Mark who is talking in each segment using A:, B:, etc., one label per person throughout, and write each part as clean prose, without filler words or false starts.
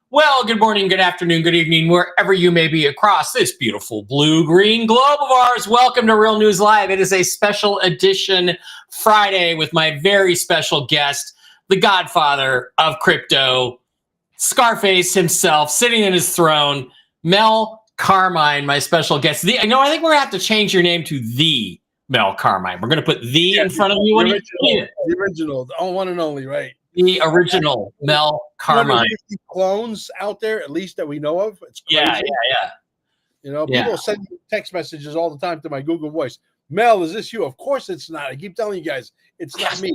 A: Well, good morning, good afternoon, good evening, wherever you may be across this beautiful blue-green globe of ours. Welcome to Real News Live. It is a special edition Friday with my very special guest, the godfather of crypto, Scarface himself, sitting in his throne, Mel Carmine, my special guest. I think we're going to have to change your name to the Mel Carmine. We're going to put the in front of you.
B: The original, the one and only, right?
A: The original Mel Carmine.
B: 250 clones out there, at least that we know of. It's crazy.
A: Yeah.
B: You know, people send me text messages all the time to my Google Voice. Mel, is this you? Of course it's not. I keep telling you guys, it's not me.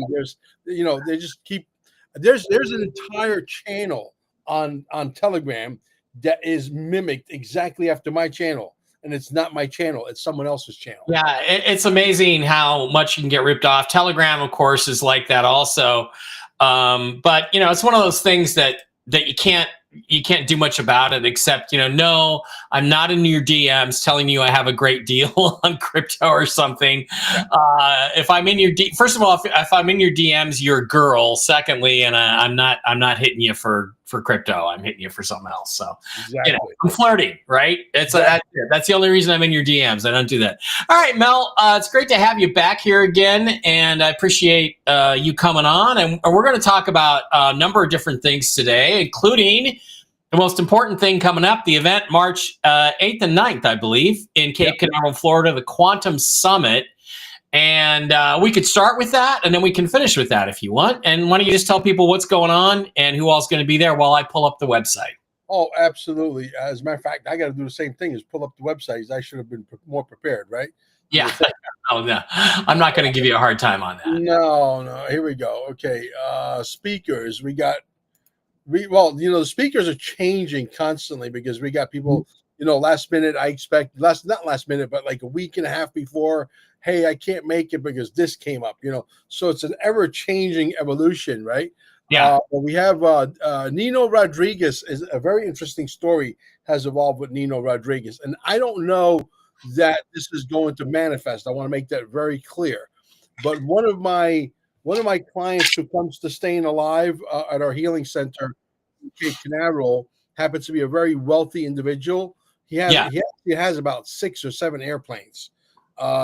B: They just keep. There's an entire channel on Telegram that is mimicked exactly after my channel. And it's not my channel. It's someone else's channel.
A: Yeah, it's amazing how much you can get ripped off. Telegram, of course, is like that also. But it's one of those things that you can't do much about it except, no, I'm not in your DMs telling you I have a great deal on crypto or something. If I'm in your first of all, if I'm in your DMs, you're a girl. Secondly, and I'm not hitting you for crypto. I'm hitting you for something else. So I'm flirting, right? That's the only reason I'm in your DMs. I don't do that. All right, Mel, it's great to have you back here again, and I appreciate you coming on. And we're going to talk about a number of different things today, including the most important thing coming up, the event March 8th and 9th, I believe, in Cape Canaveral, Florida, the Quantum Summit. And we could start with that, and then we can finish with that if you want. And why don't you just tell people what's going on and who all's going to be there while I pull up the website?
B: Oh, absolutely. As a matter of fact, I got to do the same thing as pull up the website. I should have been more prepared, right?
A: Yeah. Oh, no. I'm not going to give you a hard time on that.
B: No. Here we go. Okay. Speakers. The speakers are changing constantly because we got people, last minute, not last minute, but like a week and a half before, hey, I can't make it because this came up, so it's an ever-changing evolution, right?
A: Yeah.
B: We have Nino Rodriguez. Is a very interesting story has evolved with Nino Rodriguez, and I don't know that this is going to manifest. I want to make that very clear. But one of my clients who comes to Staying Alive at our healing center in Cape Canaveral happens to be a very wealthy individual. He has about 6 or 7 airplanes.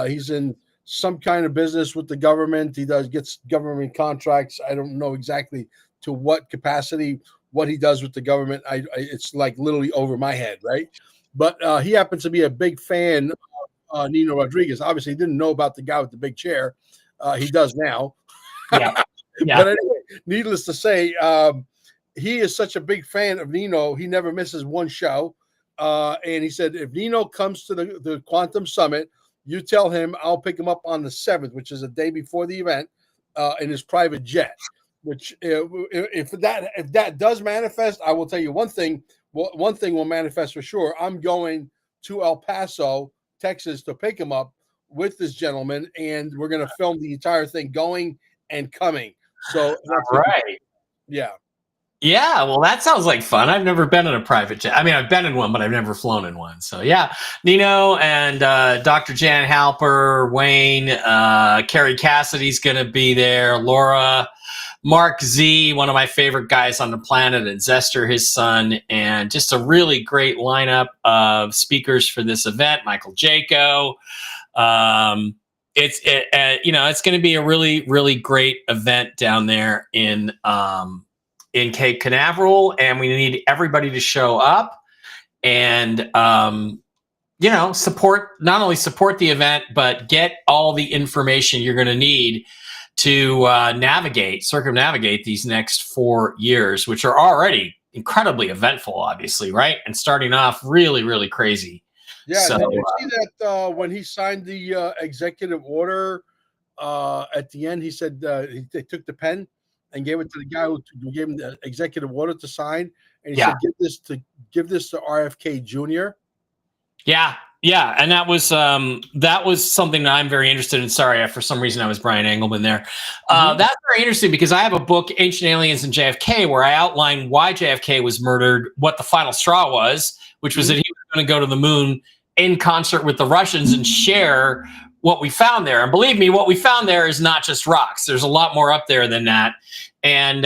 B: He's in some kind of business with the government. He gets government contracts. I don't know exactly to what capacity, what he does with the government. It's like literally over my head, right? But he happens to be a big fan of Nino Rodriguez. Obviously, he didn't know about the guy with the big chair. He does now.
A: Yeah.
B: But anyway, needless to say, he is such a big fan of Nino. He never misses one show. And he said, if Nino comes to the Quantum Summit, you tell him I'll pick him up on the 7th, which is a day before the event, in his private jet. Which, if that does manifest, I will tell you one thing. One thing will manifest for sure. I'm going to El Paso, Texas, to pick him up with this gentleman, and we're going to film the entire thing going and coming. So,
A: all right.
B: Yeah.
A: Yeah, well, that sounds like fun. I've never been in a private jet. I mean, I've been in one, but I've never flown in one. So, yeah, Nino and Dr. Jan Halper, Wayne, Carrie Cassidy's going to be there, Laura, Mark Z, one of my favorite guys on the planet, and Zester, his son, and just a really great lineup of speakers for this event. Michael Jaco. It's going to be a really, really great event down there in Cape Canaveral, and we need everybody to show up and support the event, but get all the information you're going to need to circumnavigate these next 4 years, which are already incredibly eventful, obviously, right? And starting off really, really crazy.
B: Yeah, so, did you see that when he signed the executive order at the end, he said they took the pen and gave it to the guy who gave him the executive order to sign, and he said, "Give this to RFK Jr."
A: Yeah, and that was something that I'm very interested in. Sorry, for some reason I was Brian Engelman there. That's very interesting because I have a book, Ancient Aliens and JFK, where I outline why JFK was murdered, what the final straw was, which was that he was going to go to the moon in concert with the Russians and share what we found there. And believe me, what we found there is not just rocks. There's a lot more up there than that. And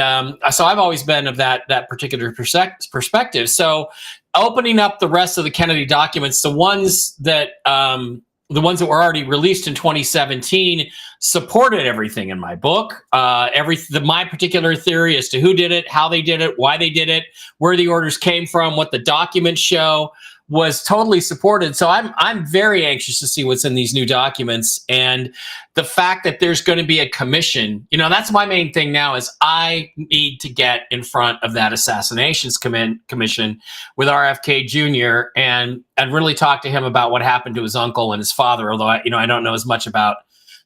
A: so I've always been of that particular perspective. So opening up the rest of the Kennedy documents, the ones that were already released in 2017 supported everything in my book. My particular theory as to who did it, how they did it, why they did it, where the orders came from, what the documents show, was totally supported. So I'm very anxious to see what's in these new documents, and the fact that there's going to be a commission. That's my main thing now, is I need to get in front of that assassinations commission with RFK Jr. and really talk to him about what happened to his uncle and his father. Although I don't know as much about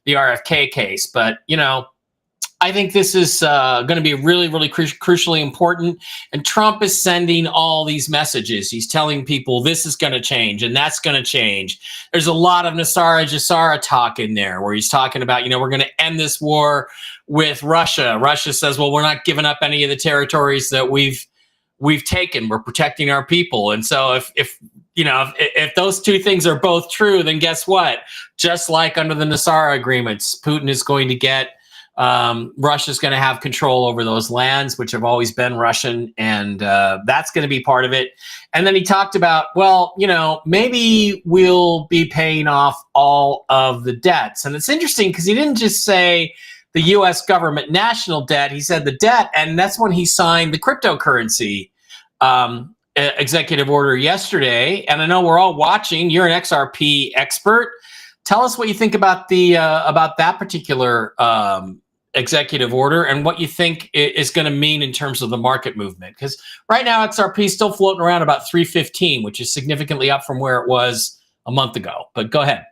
A: the RFK case, but I think this is going to be really, really crucially important. And Trump is sending all these messages. He's telling people this is going to change and that's going to change. There's a lot of Nassara talk in there where he's talking about, we're going to end this war with Russia. Russia says, well, we're not giving up any of the territories that we've taken. We're protecting our people. And so if those two things are both true, then guess what? Just like under the Nassara agreements, Putin is going to get Russia's going to have control over those lands, which have always been Russian, and that's going to be part of it. And then he talked about, well, maybe we'll be paying off all of the debts. And it's interesting because he didn't just say the U.S. government national debt. He said the debt, and that's when he signed the cryptocurrency executive order yesterday. And I know we're all watching. You're an XRP expert. Tell us what you think about that particular executive order and what you think is going to mean in terms of the market movement. Because right now XRP is still floating around about 315, which is significantly up from where it was a month ago. But go ahead.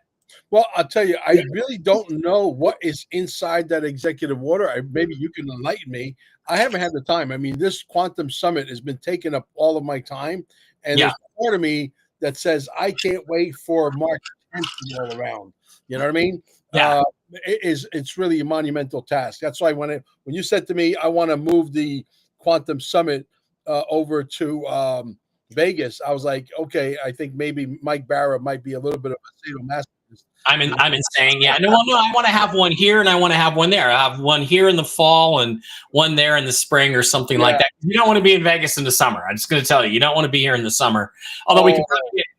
B: Well, I'll tell you, I really don't know what is inside that executive order. Maybe you can enlighten me. I haven't had the time. I mean, this quantum summit has been taking up all of my time. And there's part of me that says, I can't wait for March 10th to roll around. You know what I mean?
A: Yeah.
B: It's really a monumental task. That's why when you said to me, I want to move the quantum summit over to Vegas, I was like, okay, I think maybe Mike Bara might be a little bit of a sadomasochist.
A: I'm insane. Yeah. No, I want to have one here and I want to have one there. I have one here in the fall and one there in the spring or something like that. You don't want to be in Vegas in the summer. I'm just going to tell you, you don't want to be here in the summer. Although you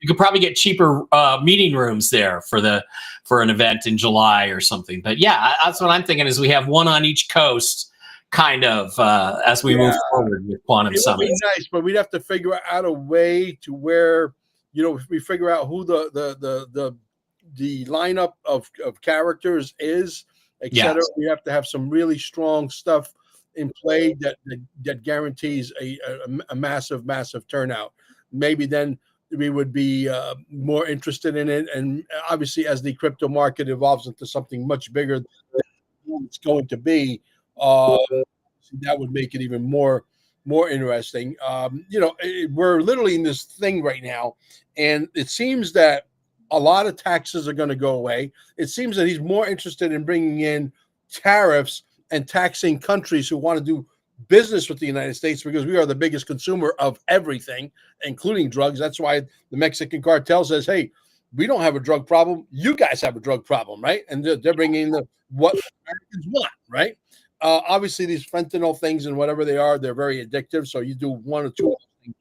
A: could probably get cheaper meeting rooms there for an event in July or something. But yeah, that's what I'm thinking is we have one on each coast kind of as we move forward with quantum summit.
B: It would be nice, but we'd have to figure out a way to where, if we figure out who the lineup of characters is, etc. We have to have some really strong stuff in play that guarantees a massive turnout. Maybe then we would be more interested in it. And obviously, as the crypto market evolves into something much bigger than it's going to be, that would make it even more interesting. We're literally in this thing right now, and it seems that a lot of taxes are going to go away. It seems that he's more interested in bringing in tariffs and taxing countries who want to do business with the United States, because we are the biggest consumer of everything, including drugs. That's why the Mexican cartel says, hey, we don't have a drug problem. You guys have a drug problem, right? And they're bringing what Americans want, right? Obviously, these fentanyl things and whatever they are, they're very addictive. So you do one or two things.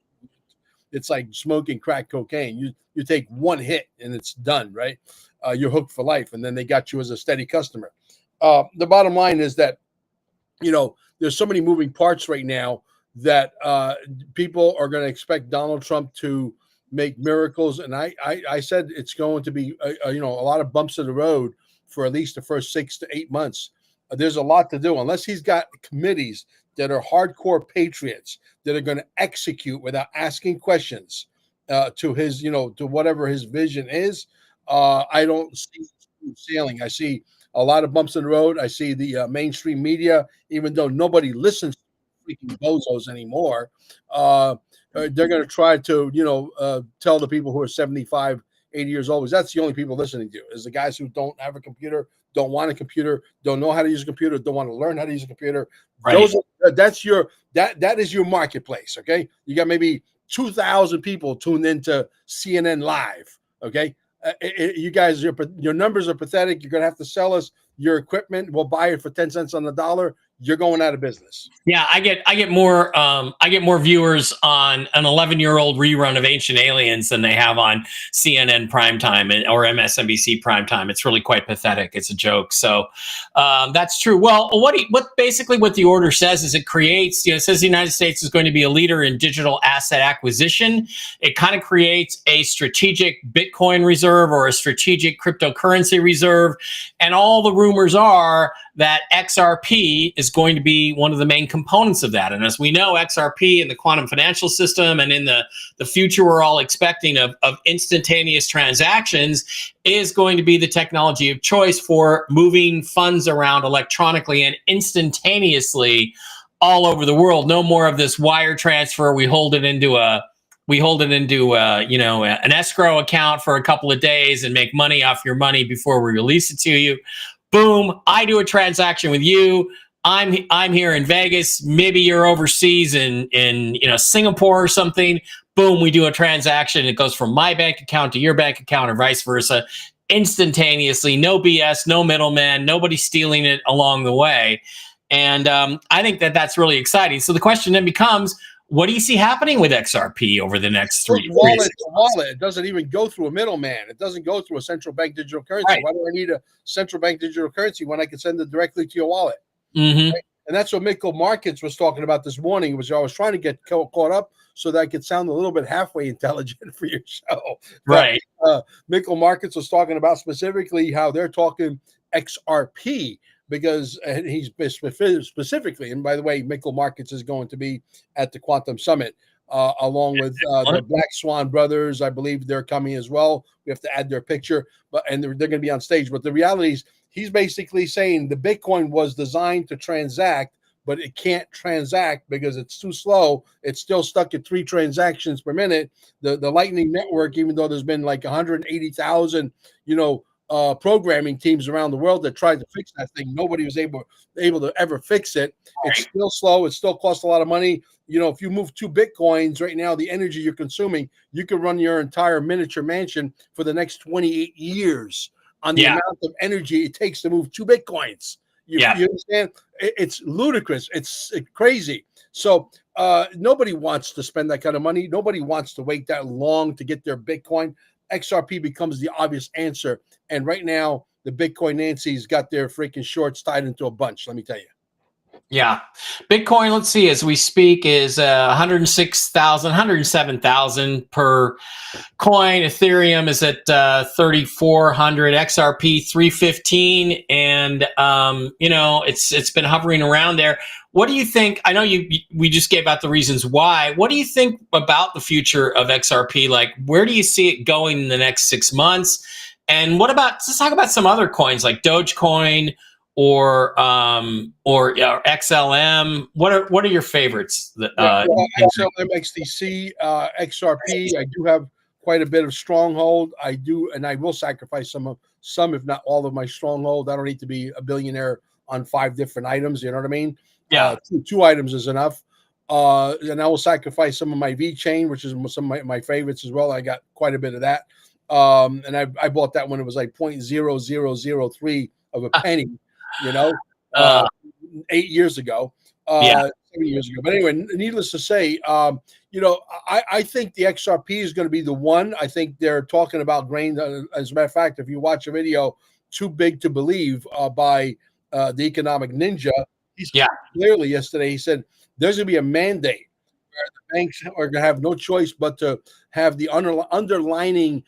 B: It's like smoking crack cocaine. You take one hit and it's done, right? You're hooked for life, and then they got you as a steady customer. The bottom line is that, there's so many moving parts right now that people are going to expect Donald Trump to make miracles. And I said it's going to be, a lot of bumps in the road for at least the first 6 to 8 months. There's a lot to do unless he's got committees that are hardcore patriots that are going to execute without asking questions to his, to whatever his vision is. I don't see sailing. I see a lot of bumps in the road. I see the mainstream media, even though nobody listens to freaking bozos anymore, they're going to try to, tell the people who are 75, 80 years old, because that's the only people listening to, is the guys who don't have a computer, don't want a computer, don't know how to use a computer, don't want to learn how to use a computer. Right. That is your marketplace. Okay. You got maybe 2,000 people tuned into CNN Live. Okay. You guys, your numbers are pathetic. You're going to have to sell us your equipment. We'll buy it for 10 cents on the dollar. you're going out of business.
A: Yeah, I get more viewers on an 11-year-old rerun of Ancient Aliens than they have on CNN primetime or MSNBC primetime. It's really quite pathetic. It's a joke. So that's true. Well, what basically what the order says is it creates, it says the United States is going to be a leader in digital asset acquisition. It kind of creates a strategic Bitcoin reserve or a strategic cryptocurrency reserve, and all the rumors are that XRP is going to be one of the main components of that. And as we know, XRP in the quantum financial system and in the future we're all expecting of instantaneous transactions is going to be the technology of choice for moving funds around electronically and instantaneously all over the world. No more of this wire transfer. We hold it into an escrow account for a couple of days and make money off your money before we release it to you. Boom, I do a transaction with you. I'm here in Vegas. Maybe you're overseas in Singapore or something. Boom, we do a transaction. It goes from my bank account to your bank account or vice versa instantaneously. No BS, no middleman, nobody stealing it along the way. And I think that that's really exciting. So the question then becomes, what do you see happening with XRP over the next 3 years?
B: Wallet. It doesn't even go through a middleman. It doesn't go through a central bank digital currency. Right. Why do I need a central bank digital currency when I can send it directly to your wallet?
A: Mm-hmm.
B: Right? And that's what Mikkel Markets was talking about this morning. I was trying to get caught up so that I could sound a little bit halfway intelligent for your show.
A: Right.
B: Mikkel Markets was talking about specifically how they're talking XRP. Because he's specifically, and by the way, Mikkel Markets is going to be at the Quantum Summit along with the Black Swan brothers. I believe they're coming as well. We have to add their picture, and they're going to be on stage. But the reality is, he's basically saying the Bitcoin was designed to transact, but it can't transact because it's too slow. It's still stuck at 3 transactions per minute. The Lightning Network, even though there's been like 180,000, programming teams around the world that tried to fix that thing. Nobody was able to ever fix it. It's still slow. It still costs a lot of money. If you move 2 Bitcoins right now, the energy you're consuming, you can run your entire miniature mansion for the next 28 years on the amount of energy it takes to move 2 Bitcoins. You understand? It's ludicrous. It's crazy. So nobody wants to spend that kind of money. Nobody wants to wait that long to get their Bitcoin. XRP becomes the obvious answer. And right now, the Bitcoin Nancy's got their freaking shorts tied into a bunch, let me tell you.
A: Yeah. Bitcoin, let's see, as we speak, is 106,000, 107,000 per coin. Ethereum is at 3,400, XRP 315, and it's been hovering around there. What do you think? I know we just gave out the reasons why. What do you think about the future of XRP? Like, where do you see it going in the next 6 months? And let's talk about some other coins like Dogecoin or XLM. What are your favorimes?
B: XLM, XDC, XRP. I do have quite a bit of stronghold. I do, and I will sacrifice some, if not all of my stronghold. I don't need to be a billionaire on 5 different items. You know what I mean?
A: Yeah,
B: 2 items is enough. And I will sacrifice some of my VeChain, which is some of my favorites as well. I got quite a bit of that. And I bought that when it was like 0.0003 of a penny, 8 years ago, 7 years ago. But anyway, needless to say, I think the XRP is going to be the one. I think they're talking about grain. As a matter of fact, if you watch a video, Too Big to Believe by the Economic Ninja, he said clearly yesterday, he said there's going to be a mandate where the banks are going to have no choice but to have the underlining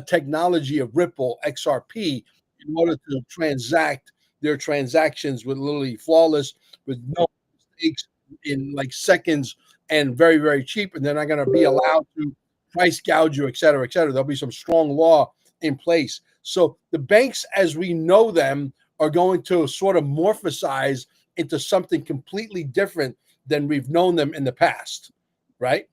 B: technology of Ripple XRP in order to transact their transactions with literally flawless, with no mistakes, in like seconds, and very, very cheap. And they're not going to be allowed to price gouge you, et cetera, et cetera. There'll be some strong law in place. So the banks, as we know them, are going to sort of morphosize into something completely different than we've known them in the past, right?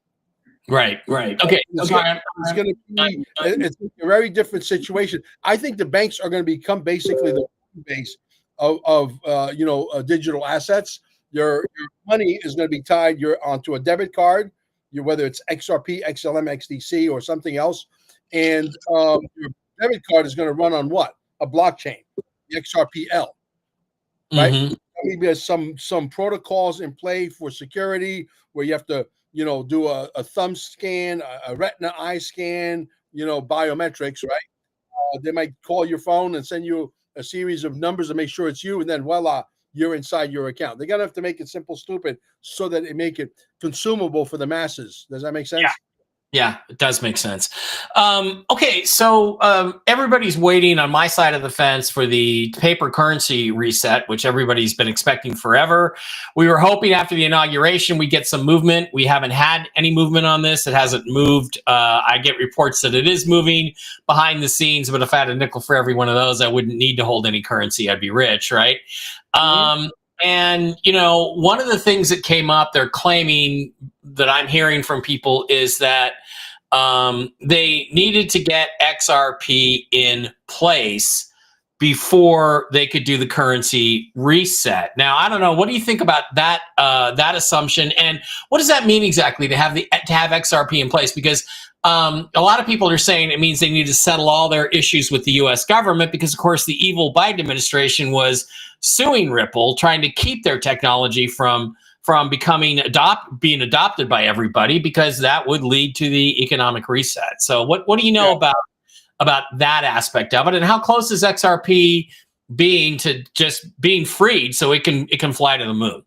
A: Right. Okay.
B: It's going to be it's a very different situation. I think the banks are going to become basically the base of digital assets. Your money is going to be tied onto a debit card, whether it's XRP, XLM, XDC, or something else, and your debit card is going to run on what? A blockchain, the XRPL, right? maybe there's some protocols in play for security where you have to, do a thumb scan, a retina eye scan, biometrics, right? They might call your phone and send you a series of numbers to make sure it's you, and then voila, you're inside your account. They're gonna have to make it simple, stupid, so that it make it consumable for the masses. Does that make sense?
A: Yeah, it does make sense. Okay, so everybody's waiting on my side of the fence for the paper currency reset, which everybody's been expecting forever. We were hoping after the inauguration we get some movement. We haven't had any movement on this. It hasn't moved. I get reports that it is moving behind the scenes, but if I had a nickel for every one of those, I wouldn't need to hold any currency. I'd be rich, right? And, one of the things that came up, they're claiming that I'm hearing from people is that they needed to get XRP in place before they could do the currency reset. Now, I don't know. What do you think about that that assumption? And what does that mean exactly to have XRP in place? Because a lot of people are saying it means they need to settle all their issues with the U.S. government because, of course, the evil Biden administration was suing Ripple, trying to keep their technology from becoming being adopted by everybody, because that would lead to the economic reset. So what do you know about that aspect of it, and how close is XRP being to just being freed so it can fly to the moon?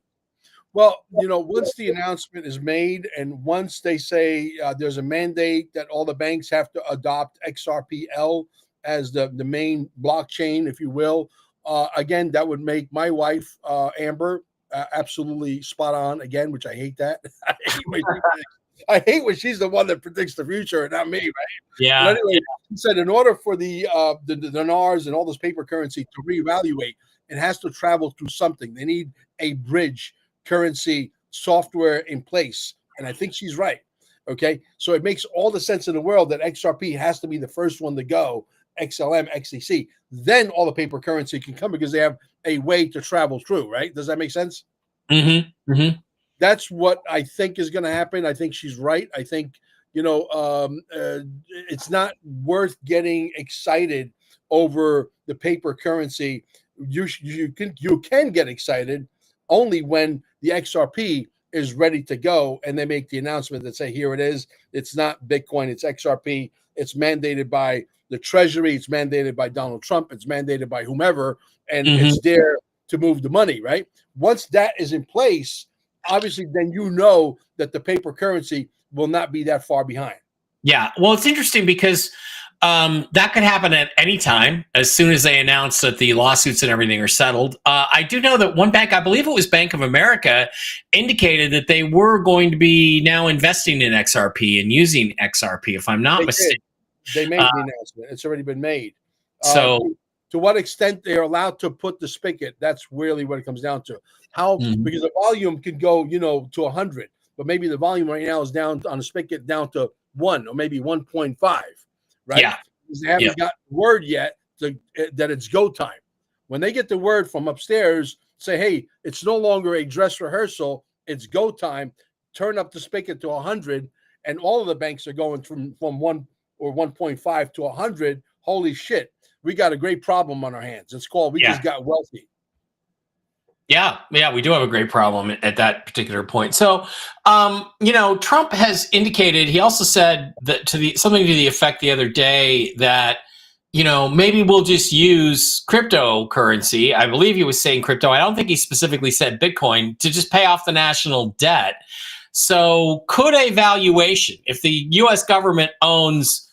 B: Well, once the announcement is made and once they say there's a mandate that all the banks have to adopt XRPL as the main blockchain, if you will, again, that would make my wife, Amber, absolutely spot on again, which I hate that. I hate when she's the one that predicts the future and not me, right?
A: Yeah.
B: But anyway, he said in order for the NARS and all this paper currency to reevaluate, it has to travel through something. They need a bridge currency software in place. And I think she's right. Okay. So it makes all the sense in the world that XRP has to be the first one to go, XLM, XCC. Then all the paper currency can come because they have a way to travel through, right? Does that make sense?
A: Mm-hmm. Mm-hmm.
B: That's what I think is going to happen. I think she's right. I think, it's not worth getting excited over the paper currency. You can get excited only when the XRP is ready to go and they make the announcement that say, here it is. It's not Bitcoin, it's XRP. It's mandated by the Treasury. It's mandated by Donald Trump. It's mandated by whomever, and it's there to move the money, right? Once that is in place, obviously, then that the paper currency will not be that far behind.
A: Yeah. Well, it's interesting because that could happen at any time as soon as they announce that the lawsuits and everything are settled. I do know that one bank, I believe it was Bank of America, indicated that they were going to be now investing in XRP and using XRP, if I'm not mistaken.
B: They made the announcement. It's already been made.
A: So
B: to what extent they're allowed to put the spigot, that's really what it comes down to. How, because the volume can go, to 100, but maybe the volume right now is down on the spigot down to 1 or maybe 1.5, right?
A: Yeah.
B: Because they haven't got word yet that it's go time. When they get the word from upstairs, say, hey, it's no longer a dress rehearsal, it's go time, turn up the spigot to 100, and all of the banks are going from 1 or 1.5 to 100. Holy shit, we got a great problem on our hands. It's called, we just got wealthy.
A: Yeah, we do have a great problem at that particular point. So, Trump has indicated, he also said that something to the effect the other day that, maybe we'll just use cryptocurrency. I believe he was saying crypto. I don't think he specifically said Bitcoin, to just pay off the national debt. So could a valuation, if the U.S. government owns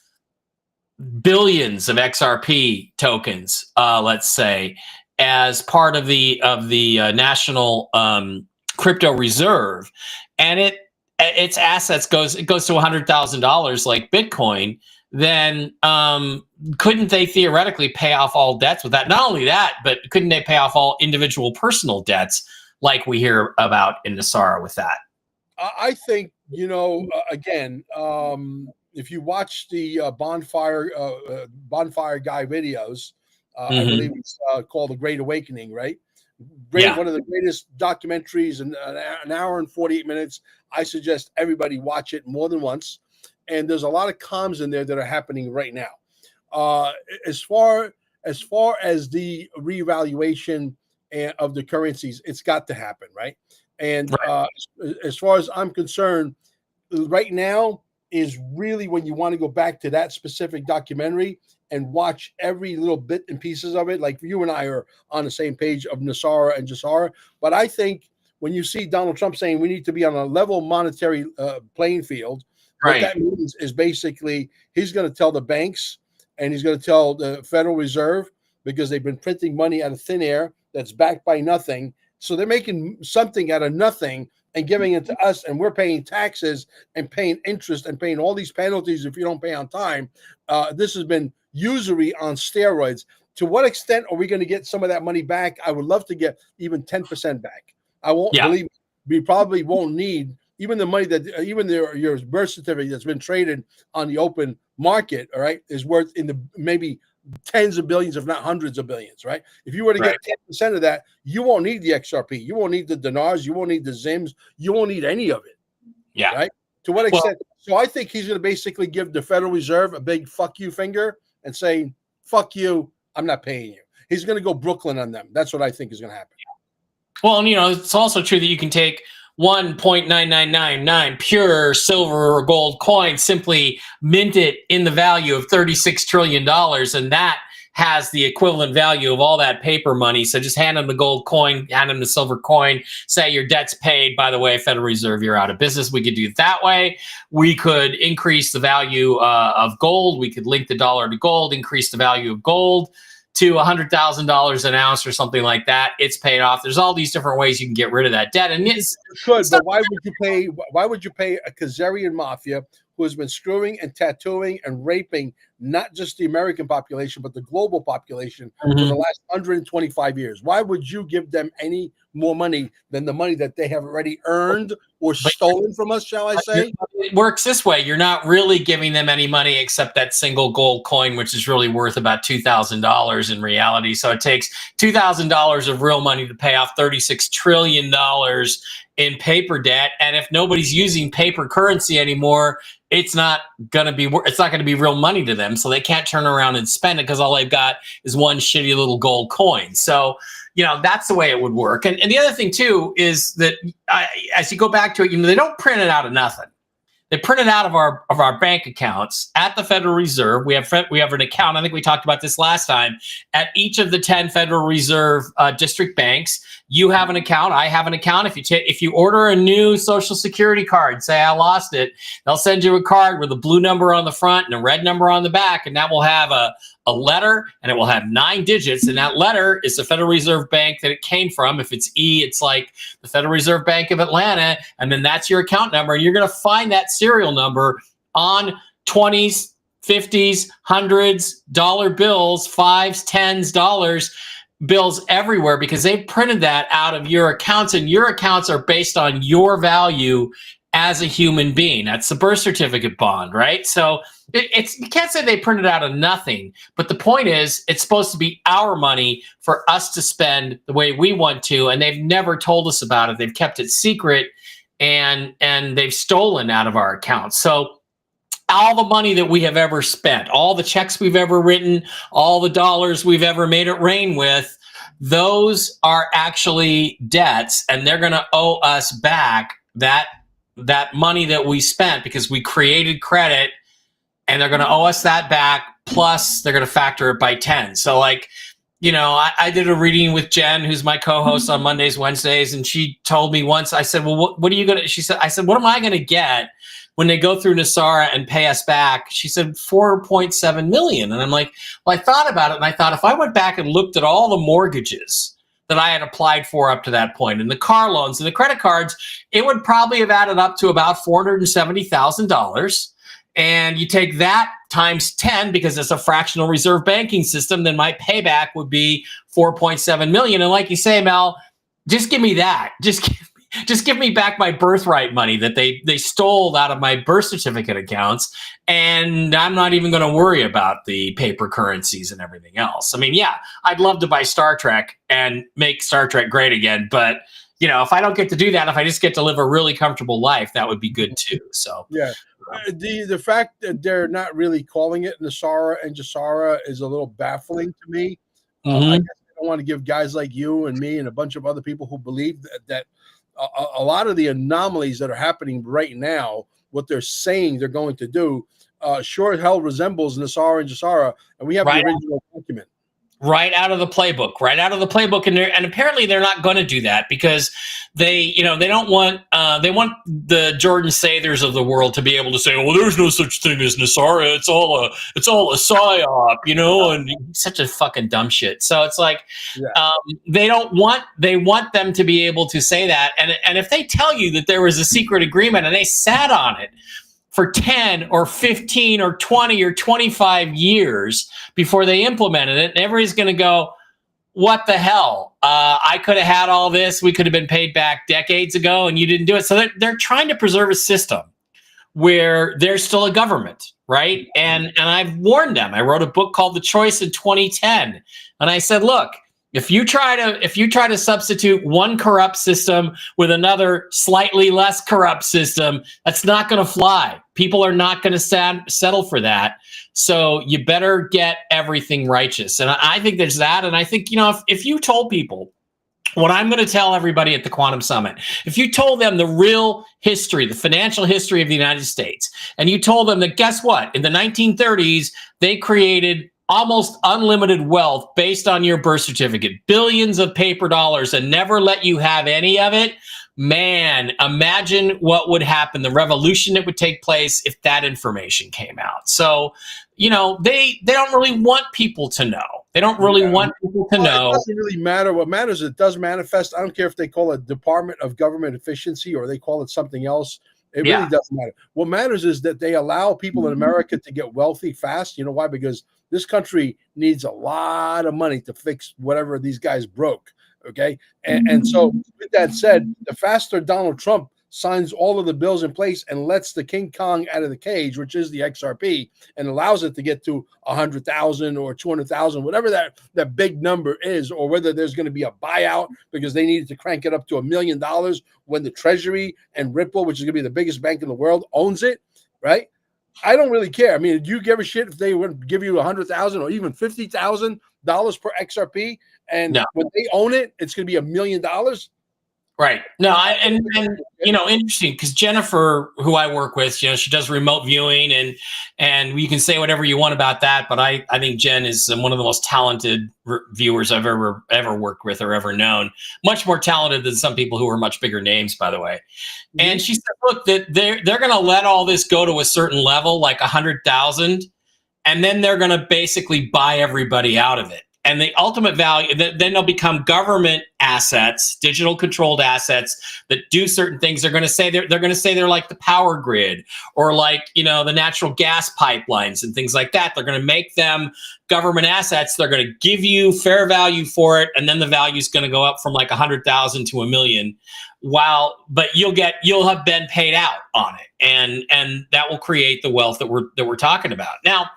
A: billions of XRP tokens, let's say, as part of the national crypto reserve, and its assets goes to $100,000 like Bitcoin, then couldn't they theoretically pay off all debts with that? Not only that, but couldn't they pay off all individual personal debts like we hear about in Nasara with that?
B: I think, again, if you watch the bonfire guy videos, I believe it's called The Great Awakening, right? One of the greatest documentaries in an hour and 48 minutes. I suggest everybody watch it more than once. And there's a lot of comms in there that are happening right now. As far as the reevaluation and of the currencies. It's got to happen, right? And
A: Right.
B: as far as I'm concerned, right now is really when you want to go back to that specific documentary and watch every little bit and pieces of it. Like you and I are on the same page of Nasara and Jassara, but I think when you see Donald Trump saying we need to be on a level monetary playing field, what
A: Right.
B: that means is basically he's going to tell the banks and he's going to tell the Federal Reserve, because they've been printing money out of thin air that's backed by nothing. So they're making something out of nothing and giving it to us, and we're paying taxes and paying interest and paying all these penalties if you don't pay on time. This has been usury on steroids. To what extent are we going to get some of that money back? I would love to get even 10% back. I won't
A: Yeah.
B: believe we probably won't need even the money that even your birth certificate that's been traded on the open market, all right, is worth in the maybe tens of billions, if not hundreds of billions, right? If you were to
A: Right.
B: get 10% of that, you won't need the XRP, you won't need the dinars, you won't need the Zims, you won't need any of it,
A: Yeah.
B: right? To what
A: Well,
B: extent? So I think he's going to basically give the Federal Reserve a big fuck you finger and say, fuck you, I'm not paying you. He's going to go Brooklyn on them. That's what I think is going to happen.
A: Well, and it's also true that you can take 1.9999 pure silver or gold coin, simply mint it in the value of $36 trillion, and that has the equivalent value of all that paper money. So just hand them the gold coin, hand them the silver coin, say your debt's paid. By the way, Federal Reserve, you're out of business. We could do it that way. We could increase the value of gold. We could link the dollar to gold, increase the value of gold to $100,000 an ounce or something like that. It's paid off. There's all these different ways you can get rid of that debt. And it's
B: but why would you pay? Why would you pay a Khazarian mafia who has been screwing and tattooing and raping not just the American population but the global population for the last 125 years? Why would you give them any more money than the money that they have already earned or stolen from us? Shall I say?
A: It works this way. You're not really giving them any money except that single gold coin, which is really worth about $2,000 in reality. So it takes $2,000 of real money to pay off $36 trillion in paper debt. And if nobody's using paper currency anymore, it's not going to be real money to them. So they can't turn around and spend it because all they've got is one shitty little gold coin. So, that's the way it would work. And the other thing too is that as you go back to it, they don't print it out of nothing. They print it out of our bank accounts at the Federal Reserve. We have an account. I think we talked about this last time. At each of the 10 Federal Reserve district banks, you have an account. I have an account. If you order a new Social Security card, say I lost it, they'll send you a card with a blue number on the front and a red number on the back, and that will have a letter, and it will have 9 digits, and that letter is the Federal Reserve Bank that it came from. If it's E, it's like the Federal Reserve Bank of Atlanta, and then that's your account number, and you're going to find that serial number on 20s, 50s, 100s, dollar bills, 5s, 10s, dollars bills everywhere, because they printed that out of your accounts, and your accounts are based on your value as a human being. That's the birth certificate bond, right? So you can't say they printed out of nothing, but the point is it's supposed to be our money for us to spend the way we want to, and they've never told us about it. They've kept it secret, and they've stolen out of our accounts. So all the money that we have ever spent, all the checks we've ever written, all the dollars we've ever made it rain with, those are actually debts, and they're going to owe us back that money that we spent because we created credit, and they're going to owe us that back. Plus they're going to factor it by 10. So I did a reading with Jen, who's my co-host on Mondays, Wednesdays. And she told me once, I said, well, what are you going to, I said, what am I going to get when they go through Nasara and pay us back? She said, 4.7 million. And I'm like, well, I thought about it. And I thought if I went back and looked at all the mortgages that I had applied for up to that point, and the car loans and the credit cards, it would probably have added up to about $470,000. And you take that times 10, because it's a fractional reserve banking system, then my payback would be 4.7 million. And like you say, Mel, just give me that. Just give me back my birthright money that they stole out of my birth certificate accounts. And I'm not even going to worry about the paper currencies and everything else. I mean, yeah, I'd love to buy Star Trek and make Star Trek great again. But, if I don't get to do that, if I just get to live a really comfortable life, that would be good too. So,
B: yeah. The fact that they're not really calling it Nasara and Jassara is a little baffling to me. I guess they don't want to give guys like you and me and a bunch of other people who believe that a lot of the anomalies that are happening right now, what they're saying they're going to do, sure as hell resembles Nassara and Jassara, and we have the original document.
A: Right out of the playbook, and apparently they're not going to do that because they don't want they want the Jordan Sathers of the world to be able to say, well, there's no such thing as Nassara, it's all a psyop, and such a fucking dumb shit. So it's like they want them to be able to say that, and if they tell you that there was a secret agreement and they sat on it for 10 or 15 or 20 or 25 years before they implemented it, and everybody's going to go, what the hell? I could have had all this. We could have been paid back decades ago, and you didn't do it. So they're trying to preserve a system where there's still a government, right? And I've warned them. I wrote a book called The Choice in 2010, and I said, look, if you try to substitute one corrupt system with another slightly less corrupt system, that's not going to fly. People are not going to settle for that. So you better get everything righteous. And I think there's that. And I think, if you told people what I'm going to tell everybody at the Quantum Summit, if you told them the real history, the financial history of the United States, and you told them that, guess what? In the 1930s, they created almost unlimited wealth based on your birth certificate, billions of paper dollars, and never let you have any of it. Man, imagine what would happen, the revolution that would take place if that information came out. So, they don't really want people to know. They don't really want people to know.
B: It doesn't really matter. What matters is it does manifest. I don't care if they call it Department of Government Efficiency or they call it something else. It really doesn't matter. What matters is that they allow people in America to get wealthy fast. You know why? Because this country needs a lot of money to fix whatever these guys broke. Okay. And so with that said, the faster Donald Trump signs all of the bills in place and lets the King Kong out of the cage, which is the XRP, and allows it to get to 100,000 or 200,000, whatever that big number is, or whether there's going to be a buyout because they needed to crank it up to $1 million when the Treasury and Ripple, which is going to be the biggest bank in the world, owns it, right? I don't really care. I mean, do you give a shit if they would give you 100,000 or even $50,000 per XRP, and when they own it, it's going to be $1 million?
A: Right. No, and interesting, because Jennifer, who I work with, she does remote viewing, and you can say whatever you want about that, but I think Jen is one of the most talented viewers I've ever worked with or ever known. Much more talented than some people who are much bigger names, by the way. And she said, look, that they're going to let all this go to a certain level, like 100,000, and then they're going to basically buy everybody out of it. And the ultimate value, then they'll become government assets, digital controlled assets that do certain things. They're going to say they're like the power grid, or like, the natural gas pipelines and things like that. They're going to make them government assets. They're going to give you fair value for it, and then the value is going to go up from like 100,000 to $1 million. But you'll have been paid out on it, and that will create the wealth that we're talking about now.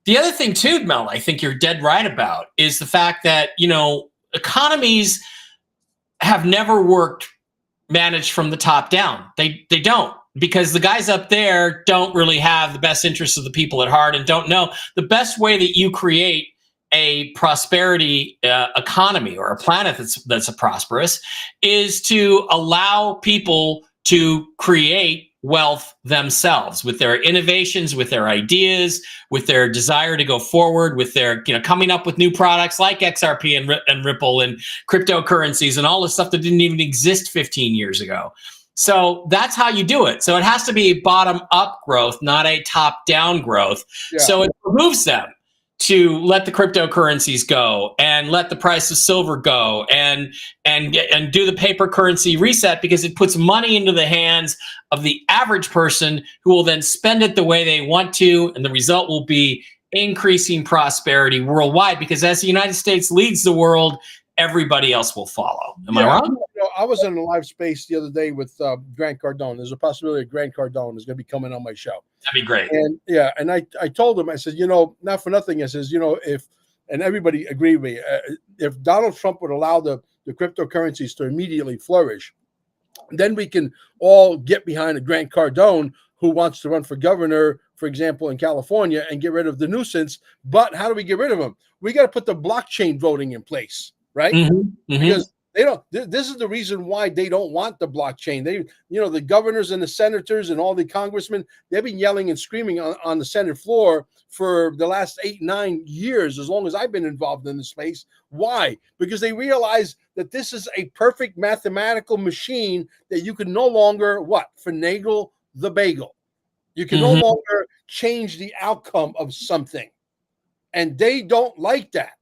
A: The other thing too, Mel, I think you're dead right about, is the fact that, economies have never managed from the top down. They don't, because the guys up there don't really have the best interests of the people at heart and don't know the best way that you create a prosperity economy or a planet that's a prosperous is to allow people to create wealth themselves with their innovations, with their ideas, with their desire to go forward, with their coming up with new products like XRP and Ripple and cryptocurrencies and all the stuff that didn't even exist 15 years ago. So that's how you do it. So it has to be bottom up growth, not a top down growth. Yeah. So it behooves them to let the cryptocurrencies go and let the price of silver go and do the paper currency reset, because it puts money into the hands of the average person who will then spend it the way they want to. And the result will be increasing prosperity worldwide, because as the United States leads the world, everybody else will follow. Am I wrong?
B: I was in a live space the other day with Grant Cardone. There's a possibility Grant Cardone is going to be coming on my show.
A: That'd be great.
B: And I told him, I said, not for nothing, I says, and everybody agreed with me, if Donald Trump would allow the cryptocurrencies to immediately flourish, then we can all get behind a Grant Cardone who wants to run for governor, for example, in California, and get rid of the nuisance. But how do we get rid of them? We got to put the blockchain voting in place, right? Because they don't. This is the reason why they don't want the blockchain. They, the governors and the senators and all the congressmen, they've been yelling and screaming on the Senate floor for the last 8-9 years, as long as I've been involved in the space. Why? Because they realize that this is a perfect mathematical machine that you can no longer finagle the bagel. You can no longer change the outcome of something, and they don't like that.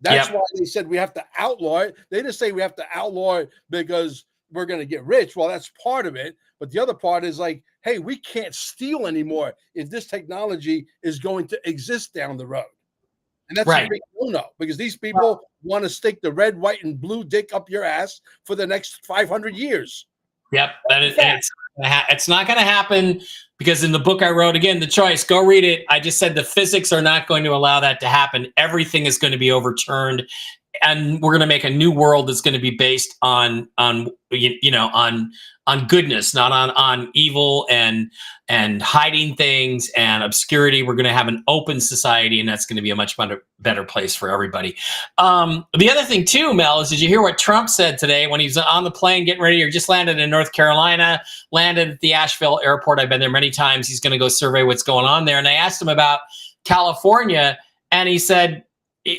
B: That's why they said we have to outlaw it. They didn't say we have to outlaw it because we're going to get rich. Well, that's part of it. But the other part is like, hey, we can't steal anymore if this technology is going to exist down the road. And that's a big no-no, because these people want to stick the red, white, and blue dick up your ass for the next 500 years.
A: Yep. It's not going to happen, because in the book I wrote, again, The Choice, go read it. I just said the physics are not going to allow that to happen. Everything is going to be overturned, and we're going to make a new world that's going to be based on goodness, not on evil and hiding things and obscurity. We're going to have an open society, and that's going to be a much better place for everybody. The other thing too, Mel, is did you hear what Trump said today when he was on the plane getting ready, or just landed in North Carolina, landed at the Asheville airport? I've been there many times. He's going to go survey what's going on there. And I asked him about California, and he said,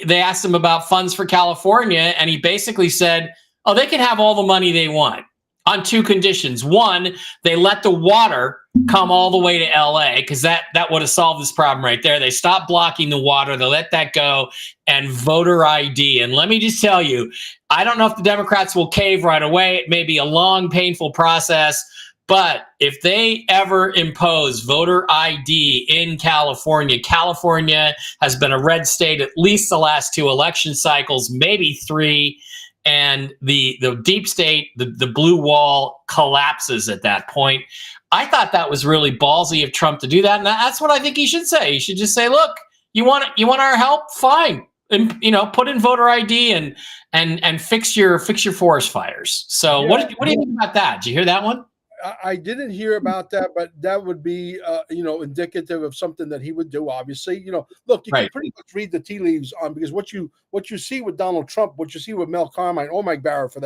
A: they asked him about funds for California, and he basically said, oh, they can have all the money they want on two conditions. One, they let the water come all the way to LA, because that would have solved this problem right there. They stopped blocking the water. They let that go, and voter ID. And let me just tell you, I don't know if the Democrats will cave right away. It may be a long, painful process. But if they ever impose voter ID in California, California has been a red state at least the last 2 election cycles, maybe 3. And the deep state, the blue wall collapses at that point. I thought that was really ballsy of Trump to do that. And that's what I think he should say. He should just say, look, you want our help? Fine. And, put in voter ID and fix your forest fires. So what do you think about that? Did you hear that one?
B: I didn't hear about that, but that would be, indicative of something that he would do. Obviously, look, you can pretty much read the tea leaves on, because what you see with Donald Trump, what you see with Mel Carmine or Mike Bara for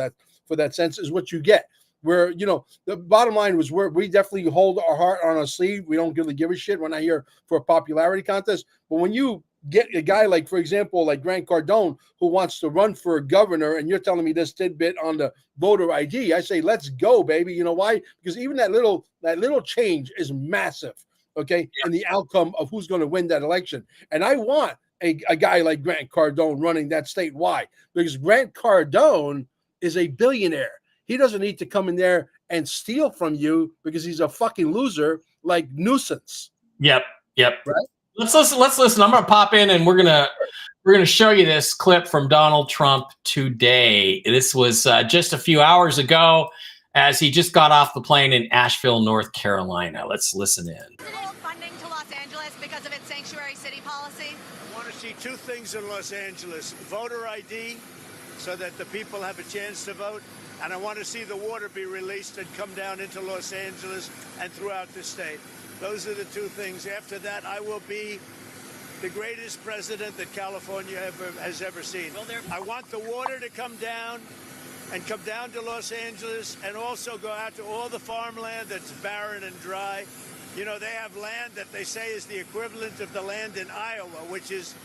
B: that sense, is what you get. Where the bottom line was, where we definitely hold our heart on our sleeve. We don't really give a shit. We're not here for a popularity contest. But when you get a guy like, for example, like Grant Cardone, who wants to run for governor, and you're telling me this tidbit on the voter ID, I say, let's go, baby. You know why? Because even that little change is massive, okay, in the outcome of who's going to win that election. And I want a guy like Grant Cardone running that state. Why? Because Grant Cardone is a billionaire. He doesn't need to come in there and steal from you, because he's a fucking loser like Nuisance.
A: Yep.
B: Right?
A: Let's listen. I'm going to pop in, and we're going to show you this clip from Donald Trump today. This was just a few hours ago, as he just got off the plane in Asheville, North Carolina. Let's listen in.
C: Funding to Los Angeles because of its sanctuary city policy.
D: I want to see 2 things in Los Angeles: voter ID, so that the people have a chance to vote, and I want to see the water be released and come down into Los Angeles and throughout the state. Those are the 2 things. After that, I will be the greatest president that California has ever seen. I want the water to come down and come down to Los Angeles, and also go out to all the farmland that's barren and dry. They have land that they say is the equivalent of the land in Iowa, which is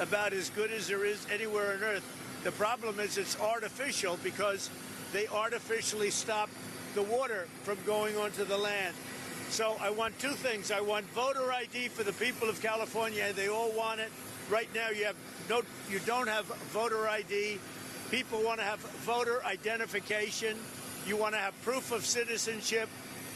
D: about as good as there is anywhere on earth. The problem is it's artificial, because they artificially stop the water from going onto the land. So I want 2 things. I want voter ID for the people of California. They all want it. Right now, you don't have voter ID. People want to have voter identification. You want to have proof of citizenship.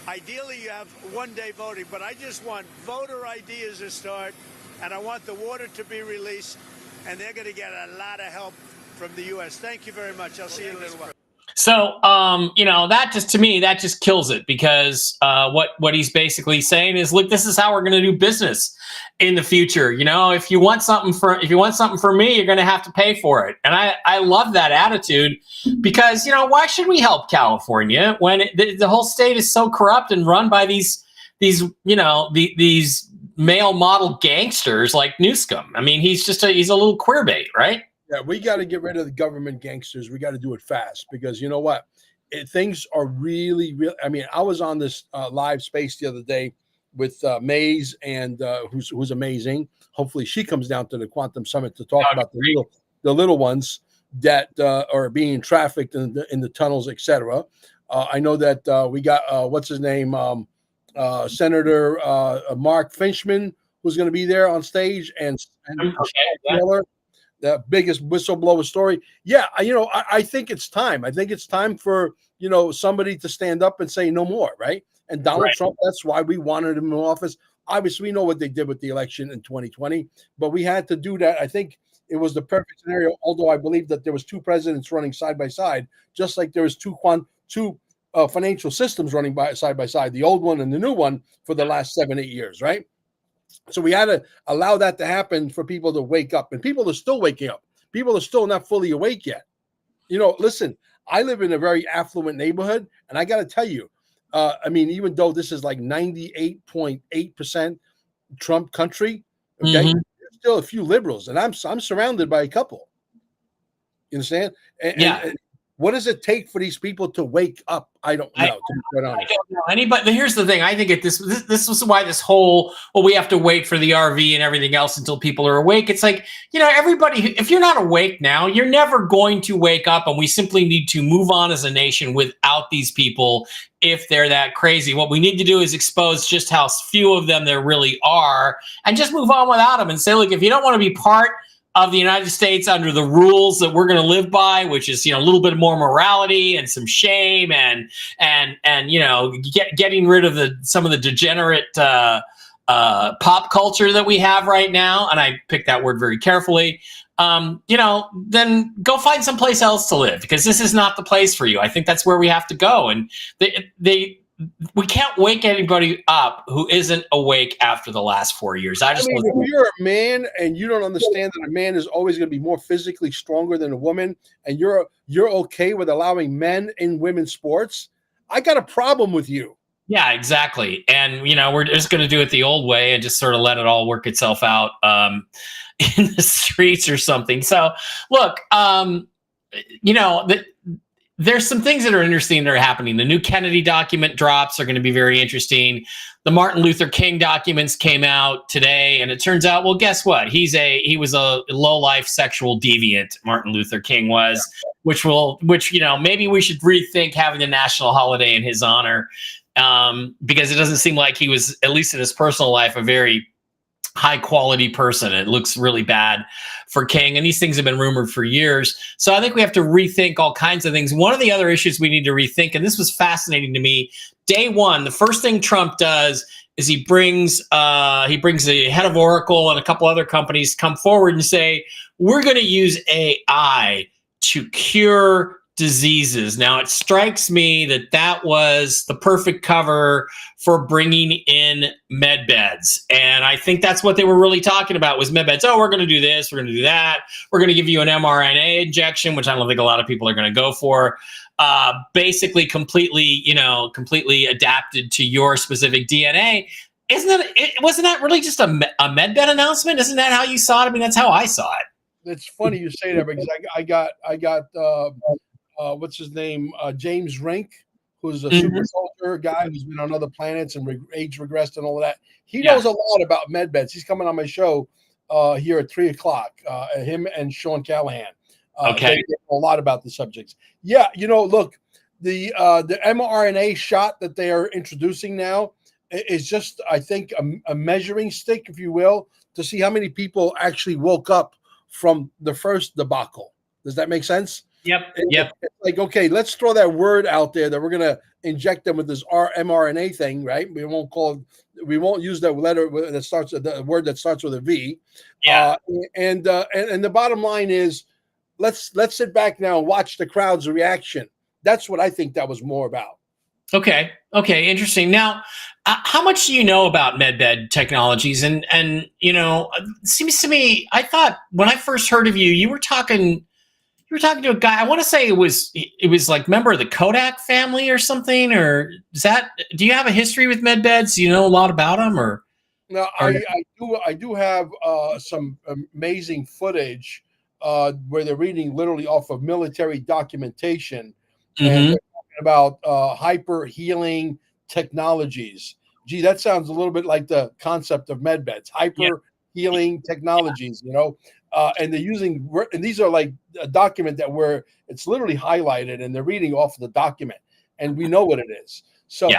D: Ideally, you have one-day voting. But I just want voter ID as a start, and I want the water to be released. And they're going to get a lot of help from the U.S. Thank you very much. I'll see you in a little while.
A: So, that just kills it, because what he's basically saying is, look, this is how we're going to do business in the future. If you want something from me, you're going to have to pay for it. And I love that attitude, because, why should we help California when the whole state is so corrupt and run by these these male model gangsters like Newscomb. I mean, he's a little queer bait, right?
B: Yeah, we got to get rid of the government gangsters. We got to do it fast because you know what? Things are really, really. I mean, I was on this live space the other day with Maze and who's amazing. Hopefully, she comes down to the Quantum Summit to talk about the little ones that are being trafficked in the tunnels, etc. I know that we got what's his name, Senator Mark Finchman, who's going to be there on stage, and Miller, the biggest whistleblower story. Yeah, I think it's time. I think it's time for somebody to stand up and say no more, right? And Donald Trump, that's why we wanted him in office. Obviously, we know what they did with the election in 2020, but we had to do that. I think it was the perfect scenario, although I believe that there was two presidents running side by side, just like there was two financial systems running side by side, the old one and the new one for the last 7-8 years, right? So we had to allow that to happen for people to wake up, and people are still waking up. People are still not fully awake yet. Listen, I live in a very affluent neighborhood, and I got to tell you, I mean, even though this is like 98.8% Trump country, okay, there's still a few liberals, and I'm surrounded by a couple. You understand? And what does it take for these people to wake up? I don't know.
A: I don't know anybody. Here's the thing. I think this is why this whole, we have to wait for the RV and everything else until people are awake. It's like, everybody, if you're not awake now, you're never going to wake up, and we simply need to move on as a nation without these people if they're that crazy. What we need to do is expose just how few of them there really are and just move on without them and say, look, if you don't want to be part of the United States under the rules that we're going to live by, which is, a little bit more morality and some shame and getting rid of some of the degenerate pop culture that we have right now. And I picked that word very carefully. Then go find someplace else to live, because this is not the place for you. I think that's where we have to go. And we can't wake anybody up who isn't awake after the last 4 years.
B: If you're a man and you don't understand that a man is always going to be more physically stronger than a woman, and you're okay with allowing men in women's sports, I got a problem with you.
A: Yeah, exactly. And, we're just going to do it the old way and just sort of let it all work itself out in the streets or something. So, look, there's some things that are interesting that are happening. The new Kennedy document drops are going to be very interesting. The Martin Luther King documents came out today, and it turns out, well, guess what? He was a low-life sexual deviant, Martin Luther King was, which maybe we should rethink having a national holiday in his honor, because it doesn't seem like he was, at least in his personal life, a very high quality person. It looks really bad for King, and these things have been rumored for years. So I think we have to rethink all kinds of things. One of the other issues we need to rethink, and this was fascinating to me, day one, the first thing Trump does is he brings the head of Oracle and a couple other companies come forward and say, we're going to use AI to cure diseases. Now, it strikes me that was the perfect cover for bringing in med beds. And I think that's what they were really talking about, was med beds. Oh, we're going to do this. We're going to do that. We're going to give you an mRNA injection, which I don't think a lot of people are going to go for. Basically completely adapted to your specific DNA. Wasn't that really just a med bed announcement? Isn't that how you saw it? I mean, that's how I saw it.
B: It's funny you say that, because I got what's his name? James Rink, who's a super soldier guy who's been on other planets and age regressed and all of that. He knows a lot about med beds. He's coming on my show here at 3:00. Him and Sean Callahan. They know a lot about the subjects. Yeah, look, the mRNA shot that they are introducing now is just, I think, a measuring stick, if you will, to see how many people actually woke up from the first debacle. Does that make sense?
A: Yep.
B: It's like, okay, let's throw that word out there that we're going to inject them with this mRNA thing, right? We won't use that letter that starts with the word that starts with a V.
A: Yeah.
B: And the bottom line is, let's sit back now and watch the crowd's reaction. That's what I think that was more about.
A: Okay. Interesting. Now, how much do you know about medbed technologies? And it seems to me, I thought when I first heard of you, you were talking were talking to a guy. I want to say it was like member of the Kodak family or something. Or is that? Do you have a history with med beds? Do you know a lot about them, or?
B: No, I do have some amazing footage where they're reading literally off of military documentation, and they're talking about hyper healing technologies. Gee, that sounds a little bit like the concept of med beds, hyper healing technologies, and they're using, and these are like a document that where it's literally highlighted and they're reading off of the document, and we know what it is. So,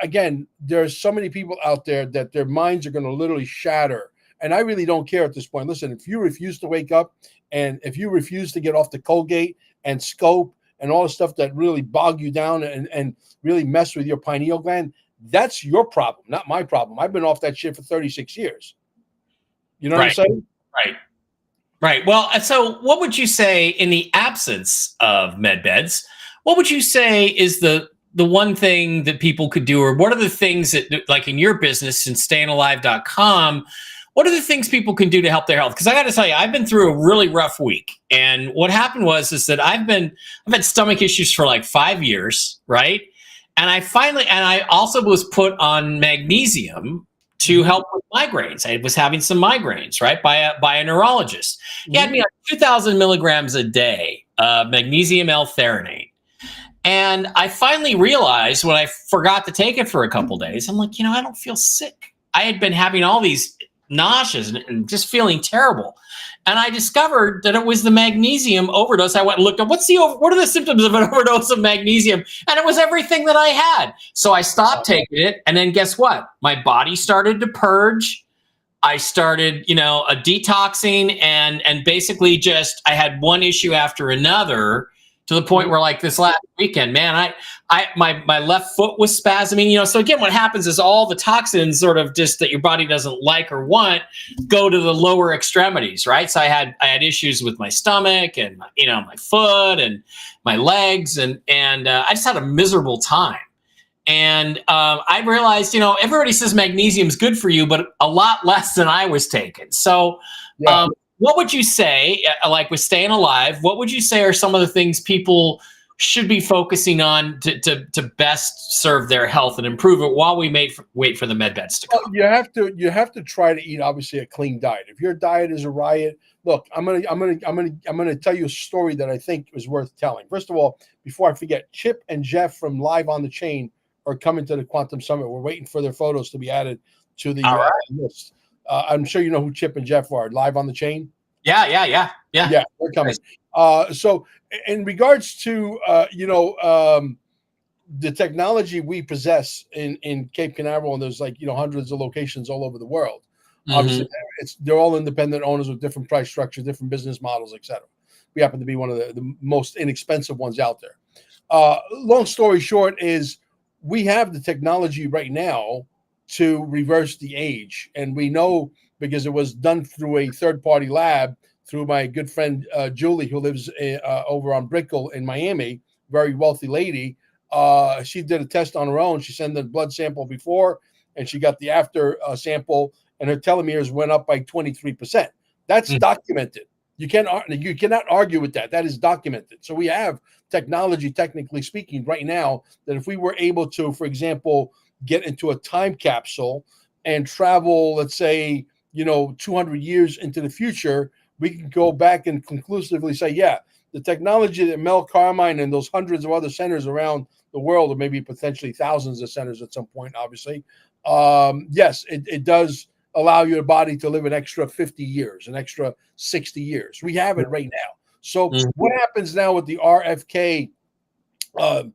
B: again, there's so many people out there that their minds are going to literally shatter. And I really don't care at this point. Listen, if you refuse to wake up and if you refuse to get off the Colgate and scope and all the stuff that really bog you down and really mess with your pineal gland, that's your problem, not my problem. I've been off that shit for 36 years. You know what I'm saying?
A: Right. Well, so what would you say in the absence of med beds? What would you say is the one thing that people could do, or what are the things that, like in your business and stayingalive.com, what are the things people can do to help their health? Because I got to tell you, I've been through a really rough week. And what happened is that I've had stomach issues for like 5 years, right? And I also was put on magnesium to help with migraines. I was having some migraines, right, by a neurologist. He had me on 2,000 milligrams a day of magnesium L-threonate. And I finally realized when I forgot to take it for a couple days, I'm like, I don't feel sick. I had been having all these nauseous and just feeling terrible. And I discovered that it was the magnesium overdose. I went and looked up, what are the symptoms of an overdose of magnesium? And it was everything that I had. So I stopped taking it. And then guess what? My body started to purge. I started, a detoxing and basically just, I had one issue after another, to the point where, like, this last weekend, man, my left foot was spasming, So again, what happens is all the toxins sort of just that your body doesn't like or want go to the lower extremities, right? So I had issues with my stomach and, my foot and my legs, and I just had a miserable time. And I realized, everybody says magnesium is good for you, but a lot less than I was taking. So, what would you say, like with Staying Alive, what would you say are some of the things people should be focusing on to best serve their health and improve it while we wait for the med beds to come?
B: Well, you have to try to eat, obviously, a clean diet. If your diet is a riot, look, I'm gonna tell you a story that I think is worth telling. First of all, before I forget, Chip and Jeff from Live on the Chain are coming to the Quantum Summit. We're waiting for their photos to be added to the list. I'm sure you know who Chip and Jeff are. Live on the Chain.
A: Yeah.
B: They're coming. So in regards to the technology we possess in Cape Canaveral, and there's hundreds of locations all over the world. Obviously, they're all independent owners with different price structures, different business models, etc. We happen to be one of the most inexpensive ones out there. Long story short is we have the technology right now to reverse the age, and we know, because it was done through a third-party lab through my good friend Julie, who lives over on Brickell in Miami, very wealthy lady. She did a test on her own. She sent the blood sample before, and she got the after sample, and her telomeres went up by 23%. That's documented. You cannot argue with that. That is documented. So we have technology, technically speaking, right now, that if we were able to, for example, get into a time capsule and travel, let's say, 200 years into the future, we can go back and conclusively say, the technology that Mel Carmine and those hundreds of other centers around the world, or maybe potentially thousands of centers at some point, obviously, yes, it does allow your body to live an extra 50 years, an extra 60 years. We have it right now. So what happens now with the RFK, throwing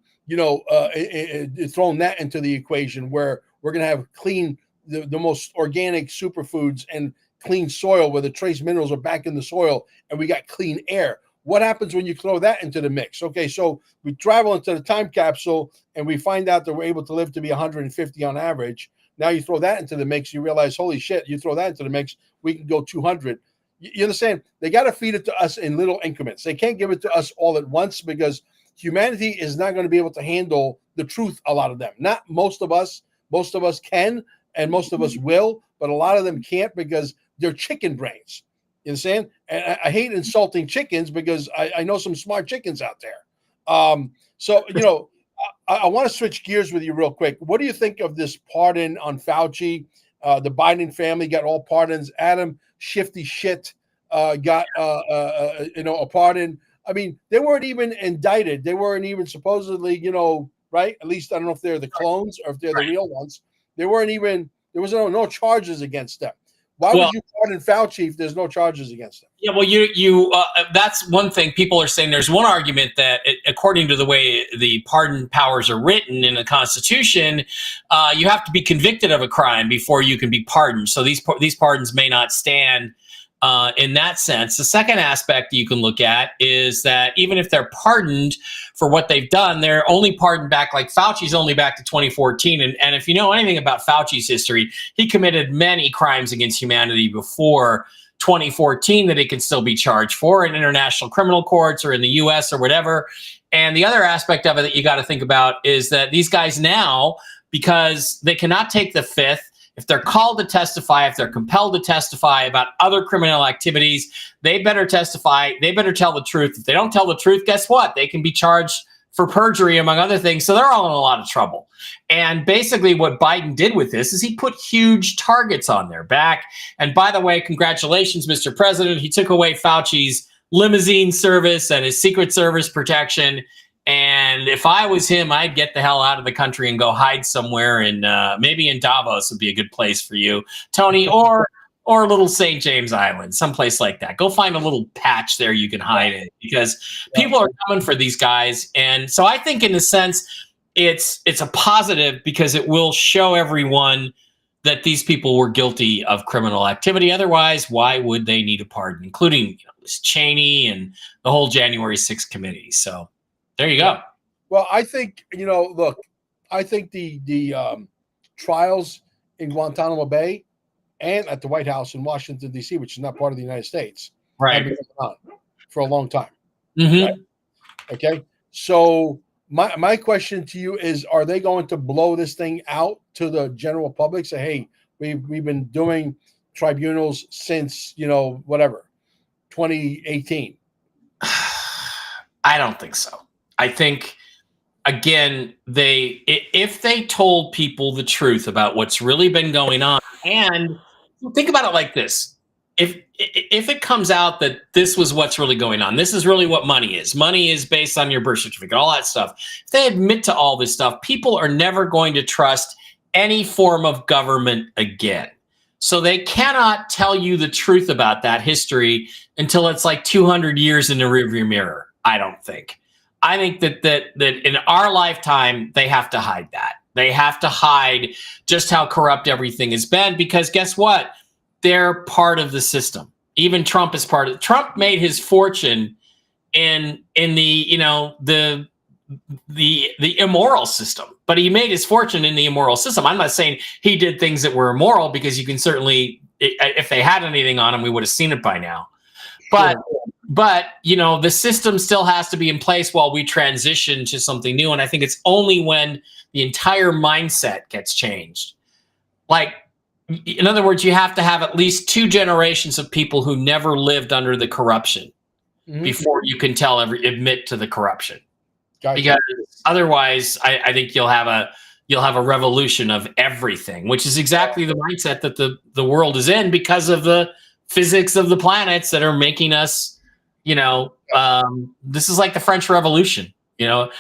B: that into the equation, where we're going to have clean, the most organic superfoods and clean soil, where the trace minerals are back in the soil, and we got clean air. What happens when you throw that into the mix? Okay, so we travel into the time capsule and we find out that we're able to live to be 150 on average. Now you throw that into the mix, you realize, holy shit, you throw that into the mix, we can go 200. You understand? They got to feed it to us in little increments. They can't give it to us all at once, because humanity is not going to be able to handle the truth, a lot of them. Not most of us. Most of us can, and most of us will, but a lot of them can't, because they're chicken brains. You understand? And I hate insulting chickens because I know some smart chickens out there. So, I want to switch gears with you real quick. What do you think of this pardon on Fauci? The Biden family got all pardons. Adam Shifty Shit got a pardon. I mean, they weren't even indicted. They weren't even supposedly, right? At least I don't know if they're the clones or if they're the real ones. They weren't even. There was no charges against them. Why would you pardon Fauci if there's no charges against him?
A: Yeah, well, that's one thing. People are saying there's one argument that, according to the way the pardon powers are written in the Constitution, you have to be convicted of a crime before you can be pardoned. So these pardons may not stand in that sense. The second aspect you can look at is that even if they're pardoned for what they've done, they're only pardoned back, like Fauci's only back to 2014. And if you know anything about Fauci's history, he committed many crimes against humanity before 2014 that he can still be charged for in international criminal courts or in the US or whatever. And the other aspect of it that you got to think about is that these guys now, because they cannot take the fifth, if they're called to testify, if they're compelled to testify about other criminal activities, they better testify. They better tell the truth. If they don't tell the truth, guess what? They can be charged for perjury, among other things. So they're all in a lot of trouble. And basically what Biden did with this is he put huge targets on their back. And by the way, congratulations, Mr. President. He took away Fauci's limousine service and his Secret Service protection. And if I was him, I'd get the hell out of the country and go hide somewhere. And maybe in Davos would be a good place for you, Tony, or little St. James Island, someplace like that. Go find a little patch there you can hide in, because people are coming for these guys. And so I think in a sense, it's a positive because it will show everyone that these people were guilty of criminal activity. Otherwise, why would they need a pardon, including Liz Cheney and the whole January 6th committee? So there you go.
B: Well, I think, look, I think the trials in Guantanamo Bay and at the White House in Washington, D.C., which is not part of the United States, have been going on for a long time.
A: Mm-hmm.
B: Right? Okay. So my question to you is, are they going to blow this thing out to the general public? Say, hey, we've been doing tribunals since, 2018.
A: I don't think so. I think, again, if they told people the truth about what's really been going on, and think about it like this. If it comes out that this was what's really going on, this is really what money is. Money is based on your birth certificate, all that stuff. If they admit to all this stuff, people are never going to trust any form of government again. So they cannot tell you the truth about that history until it's like 200 years in the rearview mirror, I don't think. I think that in our lifetime, they have to hide that. They have to hide just how corrupt everything has been, because guess what? They're part of the system. Even Trump is part of it. Trump made his fortune in the immoral system, but he made his fortune in the immoral system. I'm not saying he did things that were immoral, because you can certainly, if they had anything on him, we would have seen it by now. But the system still has to be in place while we transition to something new. And I think it's only when the entire mindset gets changed. Like, in other words, you have to have at least 2 generations of people who never lived under the corruption before you can admit to the corruption. Gotcha. Because otherwise, I think you'll have a revolution of everything, which is exactly the mindset that the world is in, because of the physics of the planets that are making us, this is like the French Revolution. This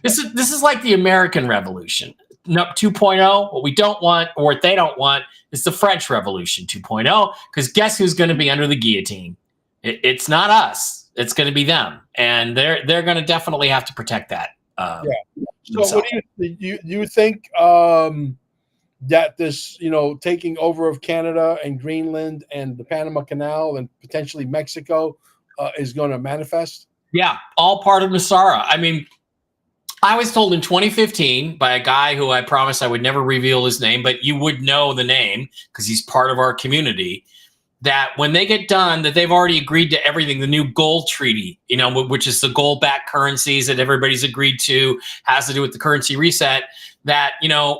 A: is like the American Revolution. 2.0. What we don't want, or what they don't want, is the French Revolution 2.0. Because guess who's going to be under the guillotine? It's not us. It's going to be them, and they're going to definitely have to protect that.
B: So, what do you think that this, taking over of Canada and Greenland and the Panama Canal and potentially Mexico is going to manifest? Yeah,
A: all part of Nasara. I mean, I was told in 2015 by a guy who I promised I would never reveal his name, but you would know the name because he's part of our community, that when they get done, that they've already agreed to everything, the new gold treaty, which is the gold-backed currencies that everybody's agreed to, has to do with the currency reset, that,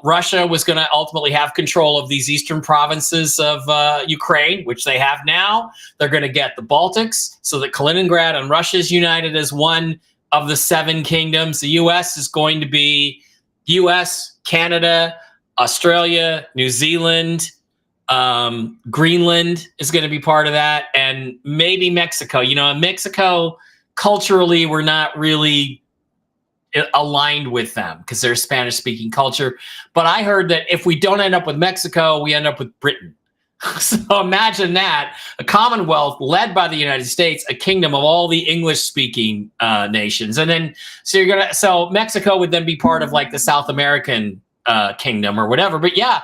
A: Russia was going to ultimately have control of these eastern provinces of Ukraine, which they have now. They're going to get the Baltics, so that Kaliningrad and Russia is united as one of the 7 kingdoms. The U.S. is going to be U.S., Canada, Australia, New Zealand, Greenland is going to be part of that, and maybe Mexico. In Mexico, culturally, we're not really aligned with them because they're a Spanish-speaking culture. But I heard that if we don't end up with Mexico, we end up with Britain. So imagine that, a commonwealth led by the United States, a kingdom of all the English-speaking nations. And then, so Mexico would then be part of like the South American kingdom or whatever. But yeah,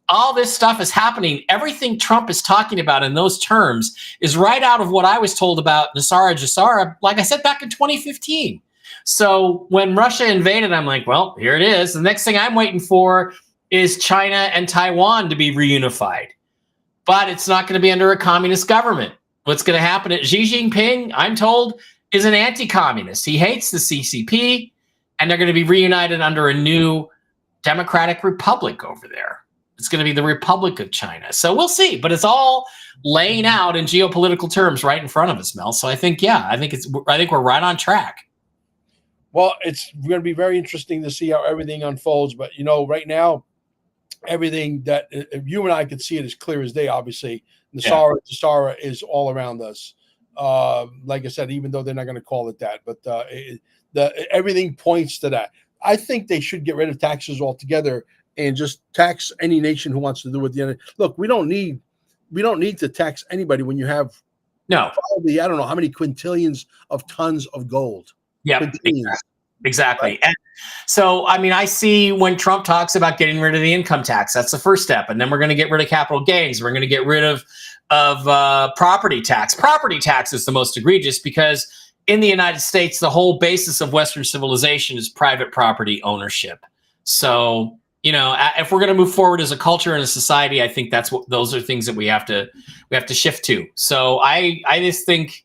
A: all this stuff is happening. Everything Trump is talking about in those terms is right out of what I was told about Nasara Jassara, like I said, back in 2015. So when Russia invaded, I'm like, well, here it is. The next thing I'm waiting for is China and Taiwan to be reunified. But it's not going to be under a communist government. What's going to happen at Xi Jinping, I'm told, is an anti-communist. He hates the CCP, and they're going to be reunited under a new democratic republic over there. It's going to be the Republic of China. So we'll see. But it's all laying out in geopolitical terms right in front of us, Mel. So I think we're right on track.
B: Well, it's going to be very interesting to see how everything unfolds. But, right now, everything that you and I can see it as clear as day, obviously. Jassara is all around us. Like I said, even though they're not going to call it that. But everything points to that. I think they should get rid of taxes altogether and just tax any nation who wants to do it. Look, we don't need to tax anybody when you have probably, I don't know how many quintillions of tons of gold.
A: Yeah, exactly. And so, I see when Trump talks about getting rid of the income tax, that's the first step. And then we're going to get rid of capital gains. We're going to get rid of property tax. Property tax is the most egregious because in the United States, the whole basis of Western civilization is private property ownership. So, if we're going to move forward as a culture and a society, I think those are things that we have to shift to. So I just think,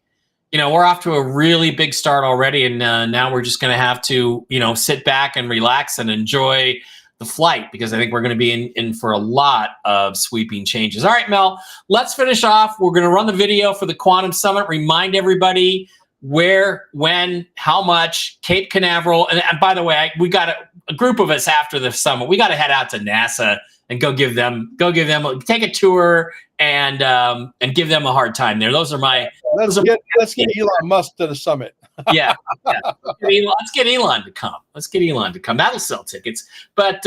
A: we're off to a really big start already. And now we're just going to have to, sit back and relax and enjoy the flight, because I think we're going to be in for a lot of sweeping changes. All right, Mel, let's finish off. We're going to run the video for the Quantum Summit. Remind everybody where, when, how much, Cape Canaveral. And by the way, we got a group of us after the summit. We got to head out to NASA and take a tour and give them a hard time there. Let's get
B: Elon Musk to the summit.
A: Yeah. Let's get Elon to come. That'll sell tickets. But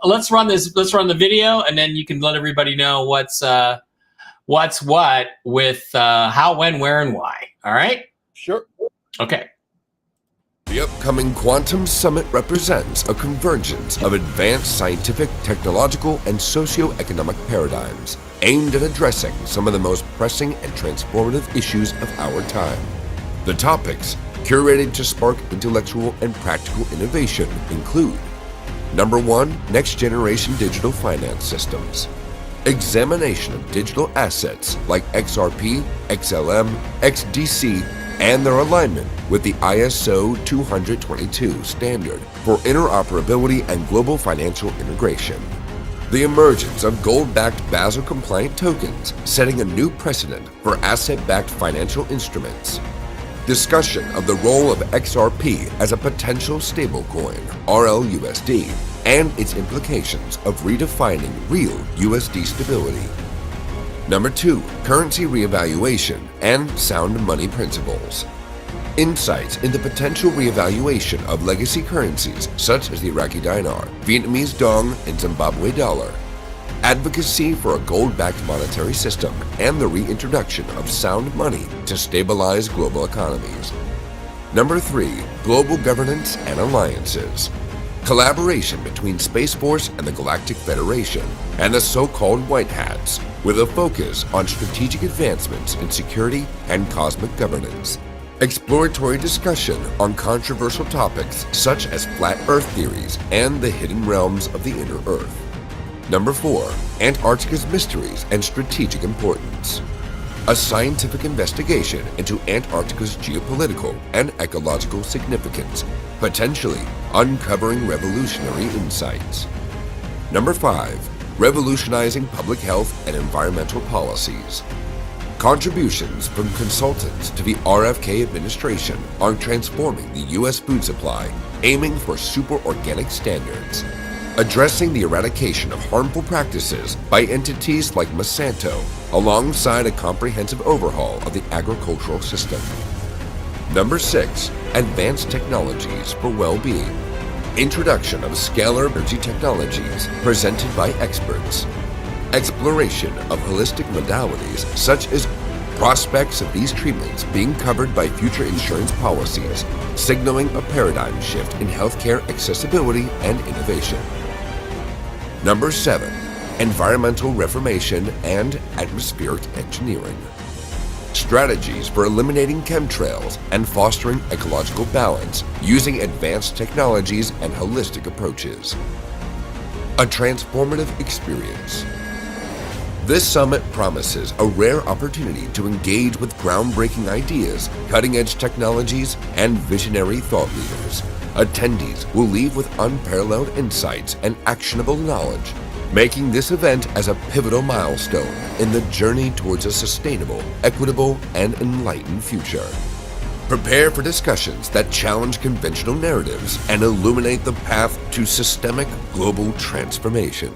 A: let's run the video, and then you can let everybody know what's what with how, when, where, and why. All right?
B: Sure.
A: Okay.
E: The upcoming Quantum Summit represents a convergence of advanced scientific, technological, and socio-economic paradigms aimed at addressing some of the most pressing and transformative issues of our time. The topics, curated to spark intellectual and practical innovation, include: Number 1, next-generation digital finance systems. Examination of digital assets like XRP, XLM, XDC, and their alignment with the ISO 20022 standard for interoperability and global financial integration. The emergence of gold-backed Basel-compliant tokens, setting a new precedent for asset-backed financial instruments. Discussion of the role of XRP as a potential stablecoin, RLUSD, and its implications of redefining real USD stability. Number 2, currency reevaluation and sound money principles. Insights into potential reevaluation of legacy currencies such as the Iraqi dinar, Vietnamese dong, and Zimbabwe dollar. Advocacy for a gold-backed monetary system and the reintroduction of sound money to stabilize global economies. Number 3, global governance and alliances. Collaboration between Space Force and the Galactic Federation and the so-called White Hats, with a focus on strategic advancements in security and cosmic governance. Exploratory discussion on controversial topics such as flat Earth theories and the hidden realms of the inner Earth. Number 4, Antarctica's mysteries and strategic importance. a scientific investigation into Antarctica's geopolitical and ecological significance, potentially uncovering revolutionary insights. Number 5. Revolutionizing public health and environmental policies. Contributions from consultants to the RFK administration are transforming the U.S. food supply, aiming for super organic standards, addressing the eradication of harmful practices by entities like Monsanto, alongside a comprehensive overhaul of the agricultural system. Number 6. Advanced technologies for well-being. Introduction of scalar energy technologies presented by experts. Exploration of holistic modalities such as prospects of these treatments being covered by future insurance policies, signaling a paradigm shift in healthcare accessibility and innovation. Number 7. Environmental reformation and atmospheric engineering. Strategies for eliminating chemtrails and fostering ecological balance using advanced technologies and holistic approaches. A transformative experience. This summit promises a rare opportunity to engage with groundbreaking ideas, cutting-edge technologies, and visionary thought leaders. Attendees will leave with unparalleled insights and actionable knowledge, making this event as a pivotal milestone in the journey towards a sustainable, equitable, and enlightened future. Prepare for discussions that challenge conventional narratives and illuminate the path to systemic global transformation.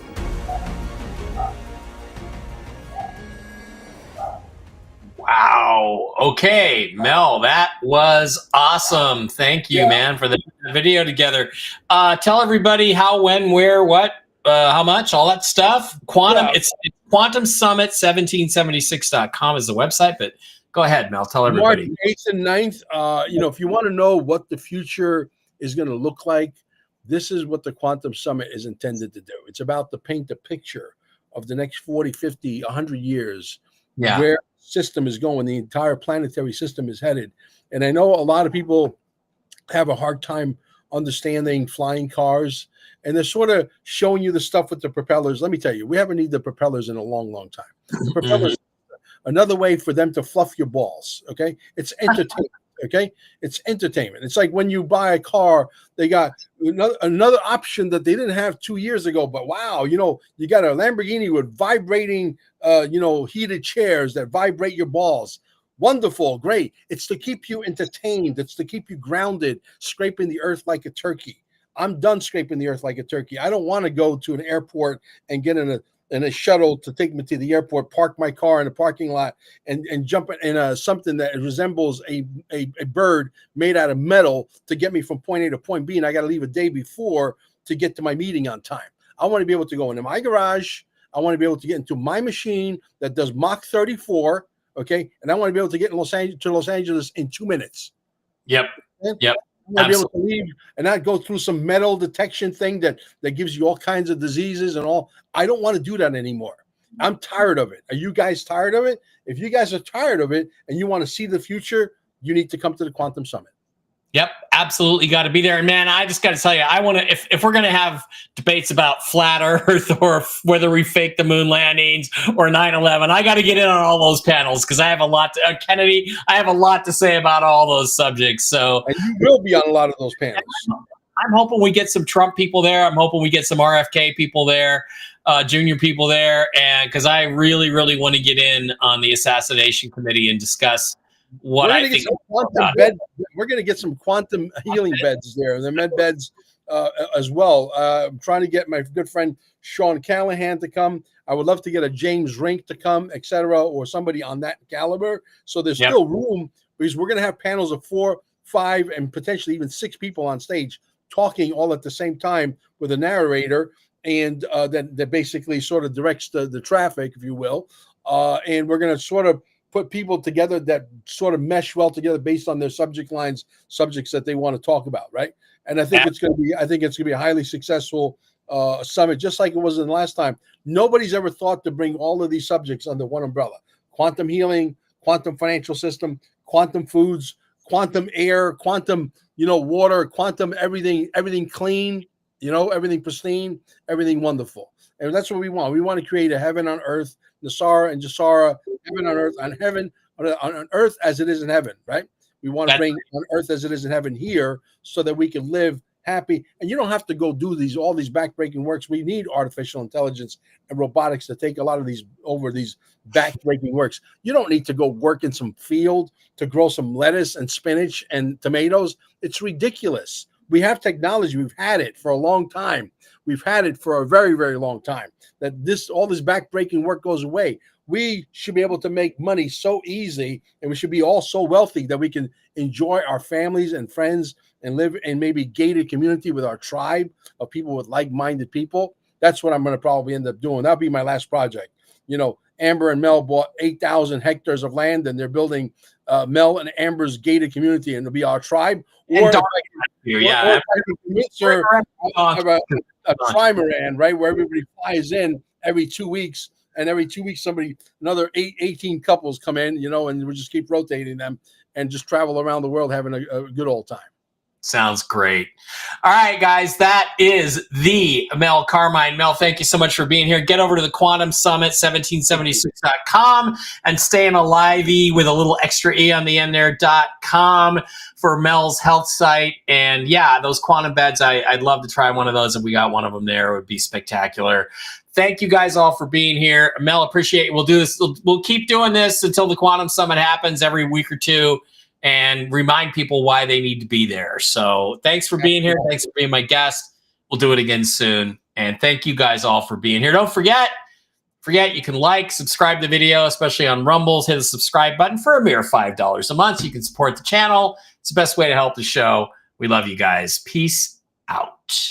A: Wow. Okay, Mel, that was awesome. Thank you, man, for the video together. Tell everybody how, when, where, what, how much, all that stuff. Quantum, it's quantumsummit1776.com is the website, but go ahead, Mel, tell everybody.
B: March 8th and 9th, if you want to know what the future is going to look like, this is what the Quantum Summit is intended to do. It's about to paint a picture of the next 40, 50, 100 years, where system is going, the entire planetary system is headed. And I know a lot of people have a hard time understanding flying cars, and they're sort of showing you the stuff with the propellers. Let me tell you, we haven't needed the propellers in a long, long time. The propellers, another way for them to fluff your balls. Okay. It's entertainment. Okay. It's entertainment. It's like when you buy a car, they got another option that they didn't have 2 years ago, but wow, you got a Lamborghini with vibrating, heated chairs that vibrate your balls. Wonderful. Great. It's to keep you entertained. It's to keep you grounded, scraping the earth like a turkey. I'm done scraping the earth like a turkey. I don't want to go to an airport and get in a shuttle to take me to the airport, park my car in a parking lot, and jump in something that resembles a bird made out of metal to get me from point A to point B, and I got to leave a day before to get to my meeting on time. I want to be able to go into my garage. I want to be able to get into my machine that does Mach 34, okay? And I want to be able to get in Los Angeles in 2 minutes.
A: Yep. Yep.
B: I want to be able to leave and not go through some metal detection thing that gives you all kinds of diseases and all. I don't want to do that anymore. I'm tired of it. Are you guys tired of it? If you guys are tired of it and you want to see the future, you need to come to the Quantum Summit.
A: Yep, absolutely got to be there. And man, I just got to tell you, I want to, if we're going to have debates about flat earth or whether we fake the moon landings or 9/11, I got to get in on all those panels because I have a lot to, Kennedy, I have a lot to say about all those subjects. So,
B: and you will be on a lot of those panels.
A: I'm hoping we get some Trump people there. I'm hoping we get some RFK people there, junior people there. And because I really, really want to get in on the assassination committee and discuss what I think.
B: We're going to get some quantum healing beds there, the med beds as well. I'm trying to get my good friend Sean Callahan to come. I would love to get a James Rink to come, etc., or somebody on that caliber. So there's still room because we're going to have panels of 4, 5, and potentially even 6 people on stage talking all at the same time with a narrator, and that basically sort of directs the traffic, if you will. And we're going to sort of put people together that sort of mesh well together based on their subjects that they want to talk about, right? And I think it's going to be a highly successful summit, just like it was in the last time. Nobody's ever thought to bring all of these subjects under one umbrella: quantum healing, quantum financial system, quantum foods, quantum air, quantum, water, quantum everything clean, everything pristine, everything wonderful. And that's what we want. We want to create a heaven on earth, Nasara and Jasara, heaven on earth, on earth as it is in heaven, right? We want to bring on earth as it is in heaven here so that we can live happy. And you don't have to go do all these backbreaking works. We need artificial intelligence and robotics to take a lot of these backbreaking works. You don't need to go work in some field to grow some lettuce and spinach and tomatoes. It's ridiculous. We have technology. We've had it for a long time. We've had it for a very, very long time. That all this backbreaking work goes away. We should be able to make money so easy, and we should be all so wealthy that we can enjoy our families and friends and live in maybe gated community with our tribe of people with like-minded people. That's what I'm going to probably end up doing. That'll be my last project. You know, Amber and Mel bought 8,000 hectares of land, and they're building Mel and Amber's gated community, and it'll be our tribe. Or a trimaran, right, where everybody flies in every 2 weeks, and every 2 weeks another 18 couples come in, you know, and we just keep rotating them and just travel around the world having a good old time.
A: Sounds great. All right, guys, that is the Mel Carmine. Mel, thank you so much for being here. Get over to the Quantum Summit, 1776.com, and stay in a live-y with a little extra E on the end there.com for Mel's health site. And yeah, those quantum beds, I'd love to try one of those. If we got one of them there, it would be spectacular. Thank you guys all for being here. Mel, appreciate it. We'll do this. We'll keep doing this until the Quantum Summit happens every week or two, and remind people why they need to be there. So thanks for being here. Thanks for being my guest. We'll do it again soon. And thank you guys all for being here. Don't forget, you can like, subscribe to the video, especially on Rumbles. Hit the subscribe button for a mere $5 a month. You can support the channel. It's the best way to help the show. We love you guys. Peace out.